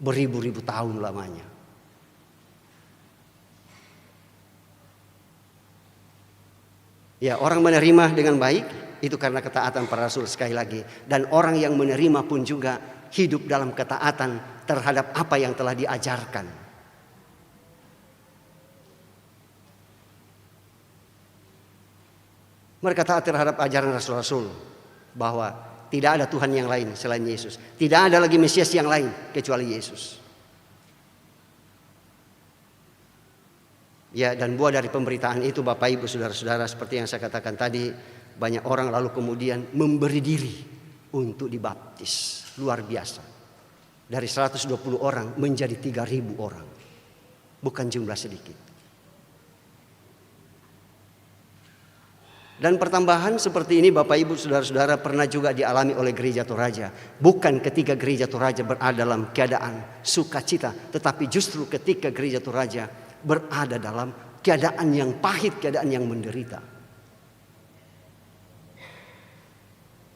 Beribu-ribu tahun lamanya. Ya, orang menerima dengan baik itu karena ketaatan para rasul sekali lagi. Dan orang yang menerima pun juga hidup dalam ketaatan terhadap apa yang telah diajarkan. Mereka taat terhadap ajaran Rasul-Rasul bahwa tidak ada Tuhan yang lain selain Yesus. Tidak ada lagi Mesias yang lain kecuali Yesus. Ya, dan buah dari pemberitaan itu Bapak Ibu Saudara-saudara, seperti yang saya katakan tadi, banyak orang lalu kemudian memberi diri untuk dibaptis. Luar biasa. Dari 120 orang menjadi 3.000 orang. Bukan jumlah sedikit. Dan pertambahan seperti ini Bapak Ibu Saudara-saudara pernah juga dialami oleh Gereja Toraja. Bukan ketika Gereja Toraja berada dalam keadaan sukacita, tetapi justru ketika Gereja Toraja berada dalam keadaan yang pahit, keadaan yang menderita.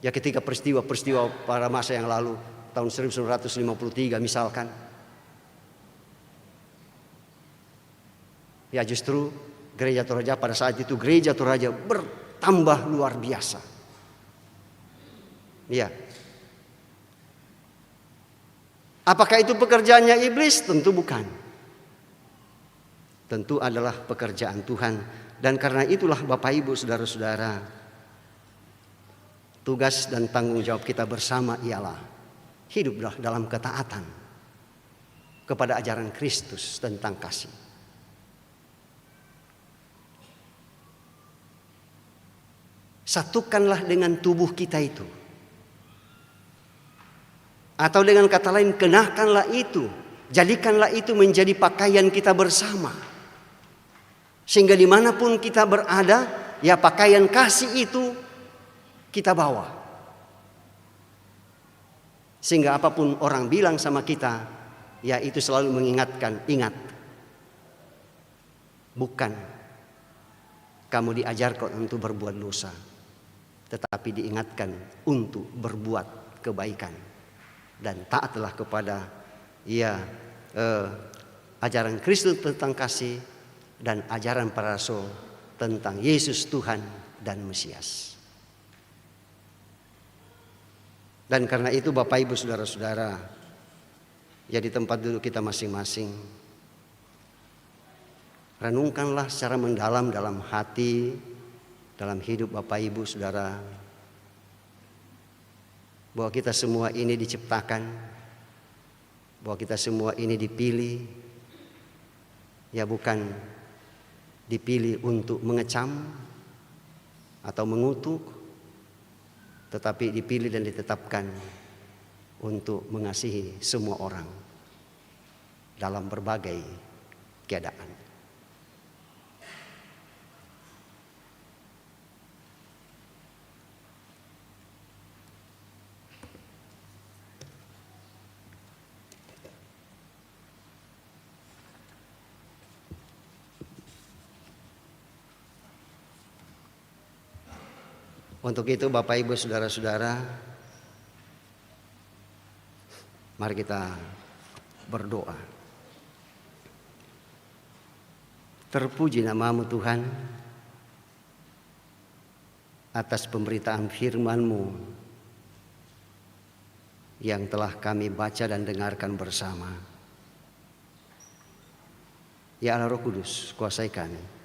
Ya, ketika peristiwa-peristiwa pada masa yang lalu, tahun 1953 misalkan, ya justru Gereja Toraja pada saat itu Gereja Toraja bertambah luar biasa. Ya. Apakah itu pekerjaannya iblis? Tentu bukan. Tentu adalah pekerjaan Tuhan. Dan karena itulah Bapak Ibu Saudara-saudara, tugas dan tanggung jawab kita bersama ialah hiduplah dalam ketaatan kepada ajaran Kristus tentang kasih. Satukanlah dengan tubuh kita itu. Atau dengan kata lain, kenakanlah itu. Jadikanlah itu menjadi pakaian kita bersama. Sehingga dimanapun kita berada, ya pakaian kasih itu kita bawa. Sehingga apapun orang bilang sama kita, ya itu selalu mengingatkan, ingat. Bukan kamu diajarkan untuk berbuat dosa, tetapi diingatkan untuk berbuat kebaikan. Dan taatlah kepada ajaran Kristus tentang kasih dan ajaran para rasul tentang Yesus Tuhan dan Mesias. Dan karena itu Bapak Ibu Saudara-saudara, ya di tempat duduk kita masing-masing, renungkanlah secara mendalam dalam hati, dalam hidup Bapak Ibu Saudara, bahwa kita semua ini diciptakan, bahwa kita semua ini dipilih, ya bukan dipilih untuk mengecam atau mengutuk, tetapi dipilih dan ditetapkan untuk mengasihi semua orang dalam berbagai keadaan. Untuk itu Bapak Ibu Saudara-saudara, mari kita berdoa. Terpuji nama-Mu Tuhan atas pemberitaan firman-Mu yang telah kami baca dan dengarkan bersama. Ya Allah Roh Kudus, kuasai kami.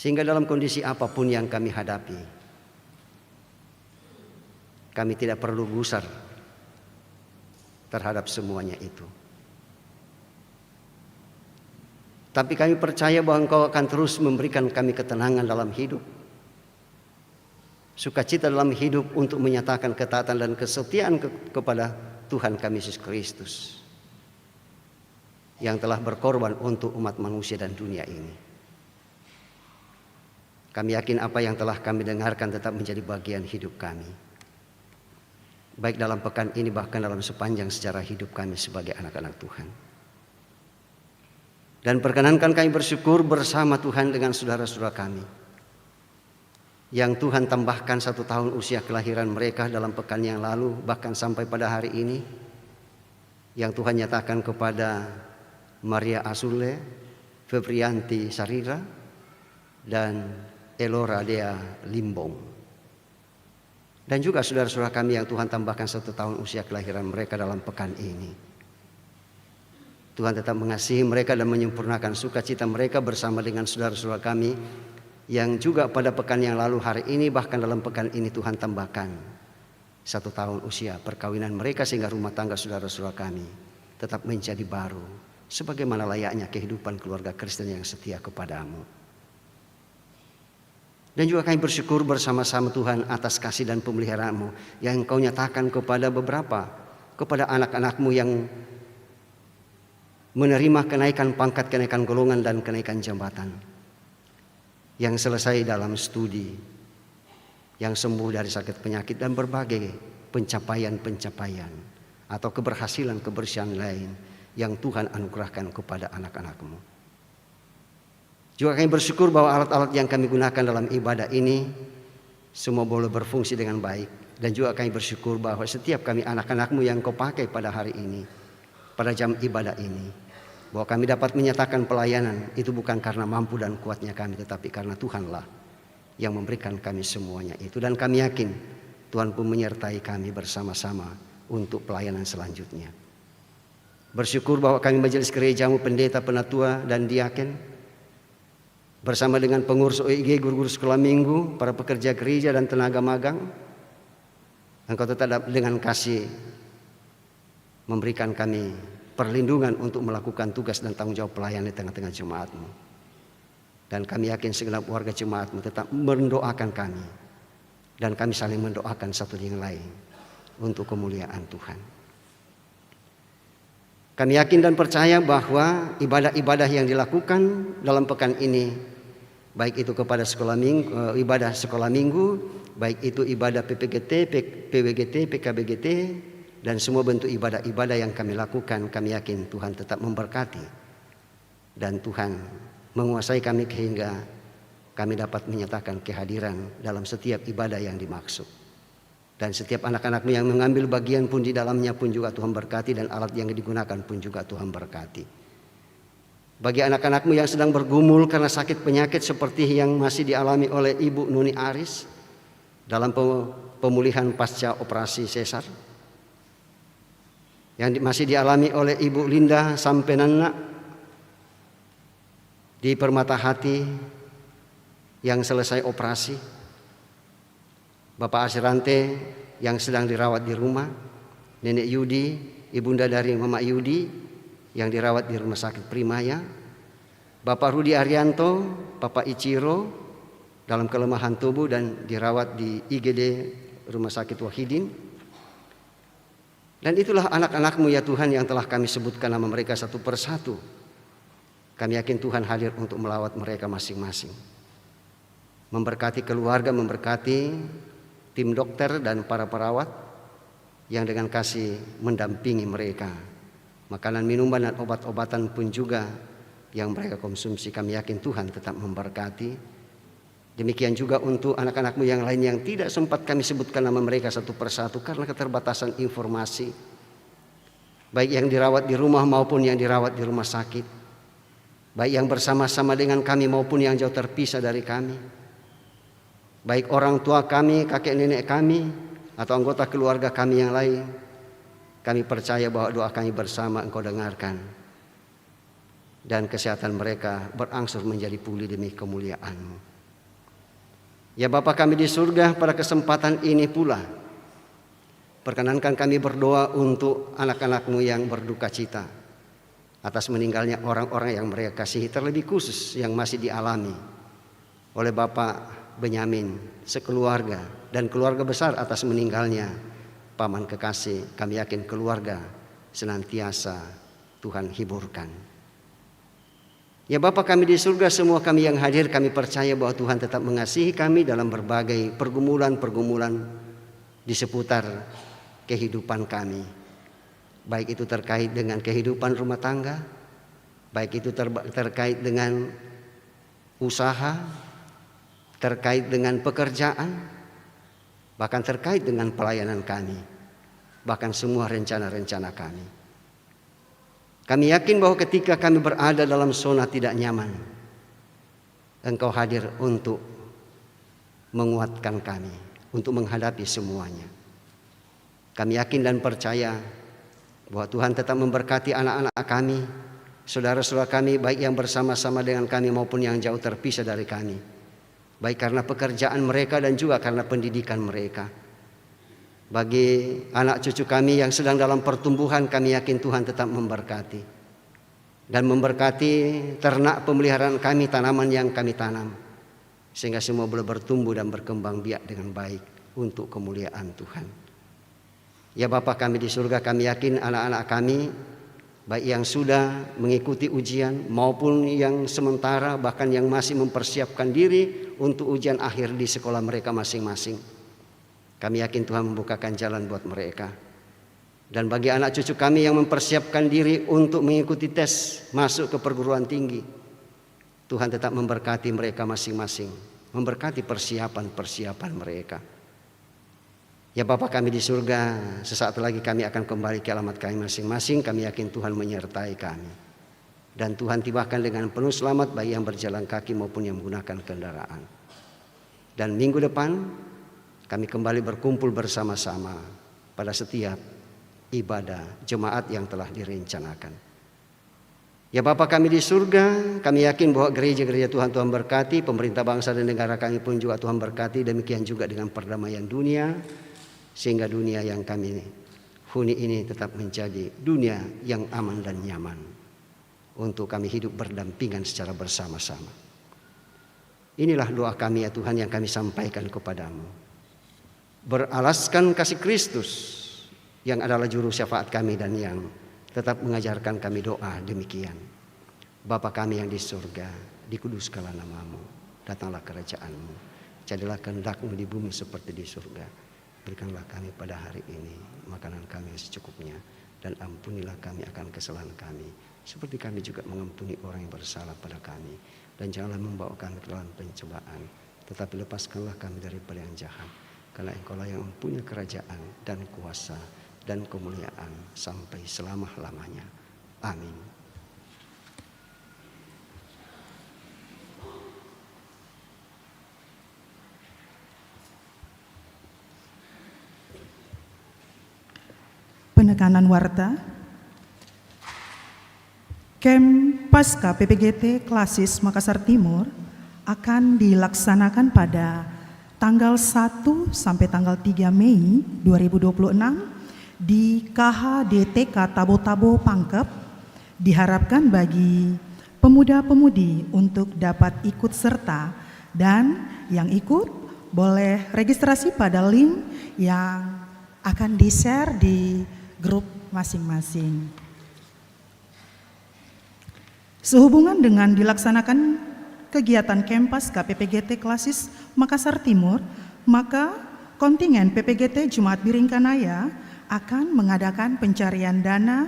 Sehingga dalam kondisi apapun yang kami hadapi, kami tidak perlu gusar terhadap semuanya itu. Tapi kami percaya bahwa Engkau akan terus memberikan kami ketenangan dalam hidup, sukacita dalam hidup untuk menyatakan ketaatan dan kesetiaan kepada Tuhan kami Yesus Kristus yang telah berkorban untuk umat manusia dan dunia ini. Kami yakin apa yang telah kami dengarkan tetap menjadi bagian hidup kami, baik dalam pekan ini bahkan dalam sepanjang sejarah hidup kami sebagai anak-anak Tuhan. Dan perkenankan kami bersyukur bersama Tuhan dengan saudara-saudara kami yang Tuhan tambahkan 1 tahun usia kelahiran mereka dalam pekan yang lalu, bahkan sampai pada hari ini, yang Tuhan nyatakan kepada Maria Asule, Febrianti Sarira, dan Elora Dea Limbong. Dan juga saudara-saudara kami yang Tuhan tambahkan 1 tahun usia kelahiran mereka dalam pekan ini. Tuhan tetap mengasihi mereka dan menyempurnakan sukacita mereka bersama dengan saudara-saudara kami yang juga pada pekan yang lalu hari ini bahkan dalam pekan ini Tuhan tambahkan 1 tahun usia perkawinan mereka sehingga rumah tangga saudara-saudara kami tetap menjadi baru sebagaimana layaknya kehidupan keluarga Kristen yang setia kepadamu. Dan juga kami bersyukur bersama-sama Tuhan atas kasih dan pemeliharaanmu yang Engkau nyatakan kepada anak-anakmu yang menerima kenaikan pangkat, kenaikan golongan dan kenaikan jabatan, yang selesai dalam studi, yang sembuh dari sakit penyakit dan berbagai pencapaian-pencapaian atau keberhasilan lain yang Tuhan anugerahkan kepada anak-anakmu. Juga kami bersyukur bahwa alat-alat yang kami gunakan dalam ibadah ini semua boleh berfungsi dengan baik. Dan juga kami bersyukur bahwa setiap kami anak-anakmu yang Kau pakai pada hari ini, pada jam ibadah ini, bahwa kami dapat menyatakan pelayanan itu bukan karena mampu dan kuatnya kami, tetapi karena Tuhanlah yang memberikan kami semuanya itu. Dan kami yakin Tuhan pun menyertai kami bersama-sama untuk pelayanan selanjutnya. Bersyukur bahwa kami majelis gerejamu, pendeta, penatua dan diaken, bersama dengan pengurus OIG, guru-guru sekolah minggu, para pekerja gereja dan tenaga magang, Engkau tetap dengan kasih memberikan kami perlindungan untuk melakukan tugas dan tanggung jawab pelayanan di tengah-tengah jemaat-Mu. Dan kami yakin segenap warga jemaat-Mu tetap mendoakan kami, dan kami saling mendoakan satu yang lain untuk kemuliaan Tuhan. Kami yakin dan percaya bahwa ibadah-ibadah yang dilakukan dalam pekan ini, baik itu kepada sekolah minggu, ibadah sekolah minggu, baik itu ibadah PPGT, PWGT, PKBGT, dan semua bentuk ibadah-ibadah yang kami lakukan, kami yakin Tuhan tetap memberkati dan Tuhan menguasai kami sehingga kami dapat menyatakan kehadiran dalam setiap ibadah yang dimaksud. Dan setiap anak-anakmu yang mengambil bagian pun di dalamnya pun juga Tuhan berkati, dan alat yang digunakan pun juga Tuhan berkati. Bagi anak-anakmu yang sedang bergumul karena sakit penyakit seperti yang masih dialami oleh Ibu Nuni Aris dalam pemulihan pasca operasi sesar, yang masih dialami oleh Ibu Linda Sampenana di Permata Hati yang selesai operasi, Bapak Asirante yang sedang dirawat di rumah, Nenek Yudi, ibunda dari Mama Yudi yang dirawat di Rumah Sakit Primaya, Bapak Rudi Arianto, Bapak Ichiro dalam kelemahan tubuh dan dirawat di IGD Rumah Sakit Wahidin. Dan itulah anak-anakmu ya Tuhan yang telah kami sebutkan nama mereka satu persatu. Kami yakin Tuhan hadir untuk melawat mereka masing-masing, memberkati keluarga, memberkati tim dokter dan para perawat yang dengan kasih mendampingi mereka. Makanan, minuman dan obat-obatan pun juga yang mereka konsumsi, kami yakin Tuhan tetap memberkati. Demikian juga untuk anak-anakmu yang lain yang tidak sempat kami sebutkan nama mereka satu persatu karena keterbatasan informasi, baik yang dirawat di rumah maupun yang dirawat di rumah sakit, baik yang bersama-sama dengan kami maupun yang jauh terpisah dari kami, baik orang tua kami, kakek nenek kami, atau anggota keluarga kami yang lain. Kami percaya bahwa doa kami bersama Engkau dengarkan, dan kesehatan mereka berangsur menjadi pulih demi kemuliaan-Mu. Ya Bapa kami di surga, pada kesempatan ini pula perkenankan kami berdoa untuk anak-anak-Mu yang berduka cita atas meninggalnya orang-orang yang mereka kasihi, terlebih khusus yang masih dialami oleh Bapak Benyamin sekeluarga dan keluarga besar atas meninggalnya paman kekasih. Kami yakin keluarga senantiasa Tuhan hiburkan. Ya Bapa kami di surga, semua kami yang hadir, kami percaya bahwa Tuhan tetap mengasihi kami dalam berbagai pergumulan-pergumulan di seputar kehidupan kami, baik itu terkait dengan kehidupan rumah tangga, baik itu terkait dengan usaha, terkait dengan pekerjaan, bahkan terkait dengan pelayanan kami, bahkan semua rencana-rencana kami. Kami yakin bahwa ketika kami berada dalam zona tidak nyaman, Engkau hadir untuk menguatkan kami, untuk menghadapi semuanya. Kami yakin dan percaya bahwa Tuhan tetap memberkati anak-anak kami, saudara-saudara kami, baik yang bersama-sama dengan kami maupun yang jauh terpisah dari kami. baik karena pekerjaan mereka dan juga karena pendidikan mereka. Bagi anak cucu kami yang sedang dalam pertumbuhan, kami yakin Tuhan tetap memberkati dan memberkati ternak pemeliharaan kami, tanaman yang kami tanam, sehingga semua boleh bertumbuh dan berkembang biak dengan baik untuk kemuliaan Tuhan. Ya Bapa kami di surga, kami yakin anak-anak kami, baik yang sudah mengikuti ujian maupun yang sementara, bahkan yang masih mempersiapkan diri untuk ujian akhir di sekolah mereka masing-masing, kami yakin Tuhan membukakan jalan buat mereka. Dan bagi anak cucu kami yang mempersiapkan diri untuk mengikuti tes masuk ke perguruan tinggi, Tuhan tetap memberkati mereka masing-masing, memberkati persiapan mereka. Ya Bapa kami di surga, sesaat lagi kami akan kembali ke alamat kami masing-masing. Kami yakin Tuhan menyertai kami. Dan Tuhan tibakan dengan penuh selamat bagi yang berjalan kaki maupun yang menggunakan kendaraan. Dan minggu depan kami kembali berkumpul bersama-sama pada setiap ibadah jemaat yang telah direncanakan. Ya Bapa kami di surga, kami yakin bahwa gereja-gereja Tuhan berkati, pemerintah bangsa dan negara kami pun juga Tuhan berkati, demikian juga dengan perdamaian dunia, sehingga dunia yang kami huni ini tetap menjadi dunia yang aman dan nyaman untuk kami hidup berdampingan secara bersama-sama. Inilah doa kami ya Tuhan yang kami sampaikan kepadamu, beralaskan kasih Kristus yang adalah juru syafaat kami dan yang tetap mengajarkan kami doa demikian. Bapa kami yang di surga, dikuduskanlah namamu, datanglah kerajaanmu, jadilah kehendak-Mu di bumi seperti di surga. Berikanlah kami pada hari ini makanan kami yang secukupnya, dan ampunilah kami akan kesalahan kami, seperti kami juga mengampuni orang yang bersalah pada kami. Dan janganlah membawa kami ke dalam pencobaan, tetapi lepaskanlah kami daripada yang jahat. Karena Engkau-lah yang mempunyai kerajaan dan kuasa dan kemuliaan sampai selama-lamanya. Amin. Penekanan warta. Kem Pasca PPGT Klasis Makassar Timur akan dilaksanakan pada tanggal 1 sampai tanggal 3 Mei 2026 di KHDTK Tabo-Tabo Pangkep. Diharapkan bagi pemuda-pemudi untuk dapat ikut serta, dan yang ikut boleh registrasi pada link yang akan di-share di grup masing-masing. Sehubungan dengan dilaksanakan kegiatan Kempas KPPGT Klasis Makassar Timur, maka kontingen PPGT Jumat Biringkanaya akan mengadakan pencarian dana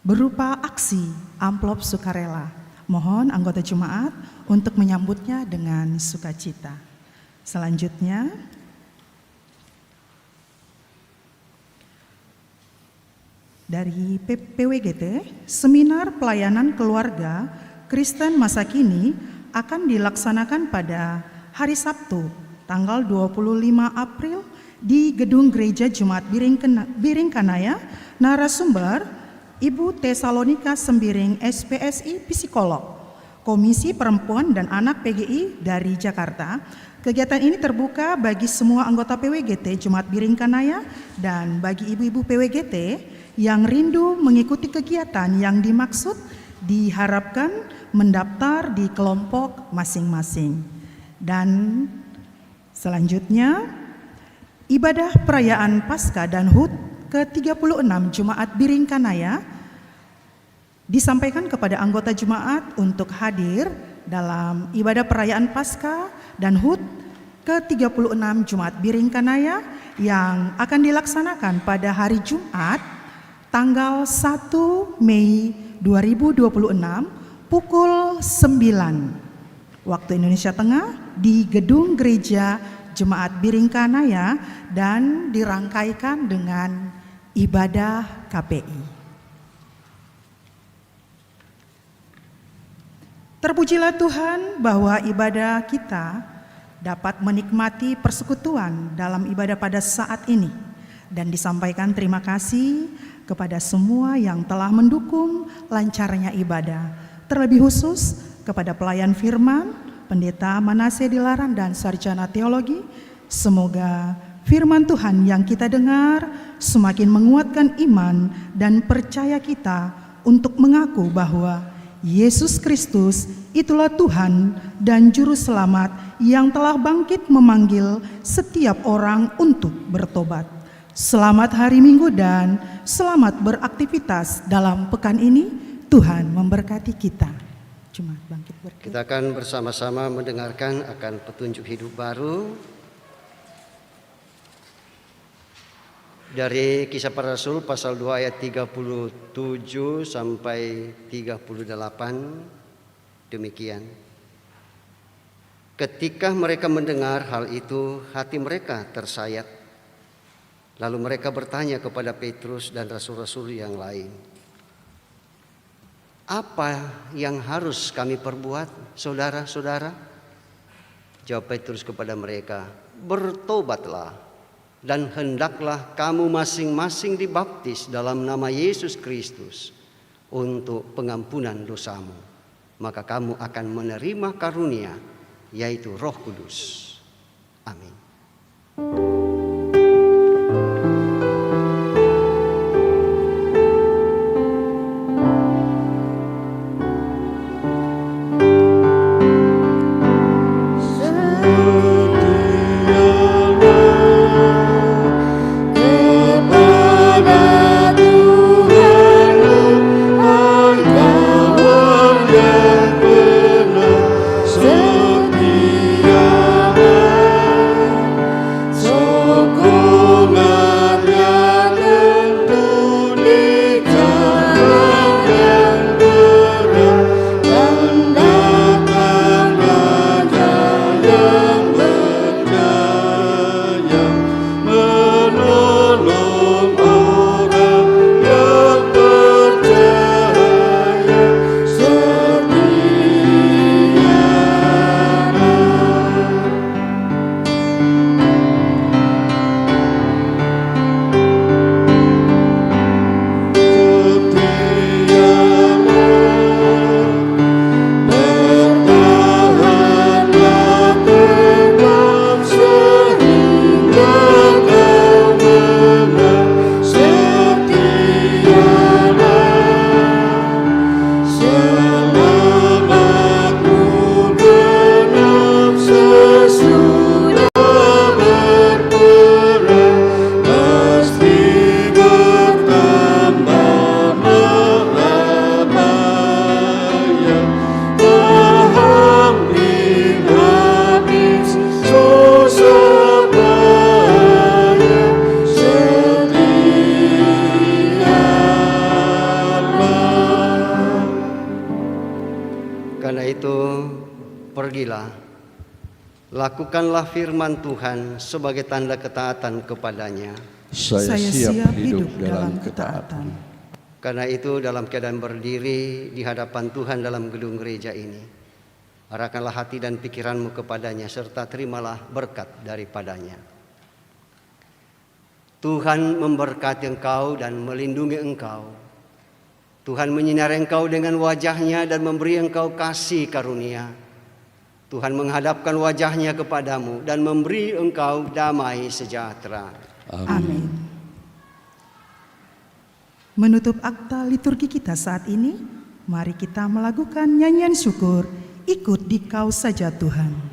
berupa aksi amplop sukarela. Mohon anggota jemaat untuk menyambutnya dengan sukacita. Selanjutnya, dari PWGT, Seminar Pelayanan Keluarga Kristen Masa Kini akan dilaksanakan pada hari Sabtu, tanggal 25 April di Gedung Gereja Jumat Biringkanaya. Narasumber Ibu Tesalonika Sembiring SPSI Psikolog, Komisi Perempuan dan Anak PGI dari Jakarta. Kegiatan ini terbuka bagi semua anggota PWGT Jumat Biringkanaya dan bagi ibu-ibu PWGT yang rindu mengikuti kegiatan yang dimaksud, diharapkan mendaftar di kelompok masing-masing. Dan selanjutnya, ibadah perayaan Paskah dan HUT ke-36 Jumat Biringkanaya disampaikan kepada anggota jemaat untuk hadir dalam ibadah perayaan Paskah dan HUT ke-36 Jumat Biringkanaya yang akan dilaksanakan pada hari Jumat tanggal 1 Mei 2026 pukul 9 waktu Indonesia Tengah di Gedung Gereja Jemaat Biringkanaya dan dirangkaikan dengan ibadah KPI. Terpujilah Tuhan bahwa ibadah kita dapat menikmati persekutuan dalam ibadah pada saat ini, dan disampaikan terima kasih kepada semua yang telah mendukung lancarnya ibadah, terlebih khusus kepada pelayan firman, Pendeta Manase Dilaran dan Sarjana Teologi. Semoga firman Tuhan yang kita dengar semakin menguatkan iman dan percaya kita untuk mengaku bahwa Yesus Kristus itulah Tuhan dan Juru Selamat yang telah bangkit memanggil setiap orang untuk bertobat. Selamat hari Minggu dan selamat beraktivitas dalam pekan ini. Tuhan memberkati kita. Jemaat bangkit berdoa. Kita akan bersama-sama mendengarkan akan petunjuk hidup baru dari Kisah Para Rasul pasal 2 ayat 37 sampai 38. Demikian. Ketika mereka mendengar hal itu, hati mereka tersayat. Lalu mereka bertanya kepada Petrus dan rasul-rasul yang lain, "Apa yang harus kami perbuat, saudara-saudara?" Jawab Petrus kepada mereka, "Bertobatlah dan hendaklah kamu masing-masing dibaptis dalam nama Yesus Kristus untuk pengampunan dosamu. Maka kamu akan menerima karunia, yaitu Roh Kudus." Amin. Pergilah, lakukanlah firman Tuhan sebagai tanda ketaatan kepadanya. Saya siap hidup dalam ketaatan. Karena itu dalam keadaan berdiri di hadapan Tuhan dalam gedung gereja ini, arahkanlah hati dan pikiranmu kepadanya serta terimalah berkat daripadanya. Tuhan memberkati engkau dan melindungi engkau. Tuhan menyinari engkau dengan wajahnya dan memberi engkau kasih karunia. Tuhan menghadapkan wajahnya kepadamu dan memberi engkau damai sejahtera. Amin. Menutup akta liturgi kita saat ini, mari kita melakukan nyanyian syukur, ikut Dikau Saja Tuhan.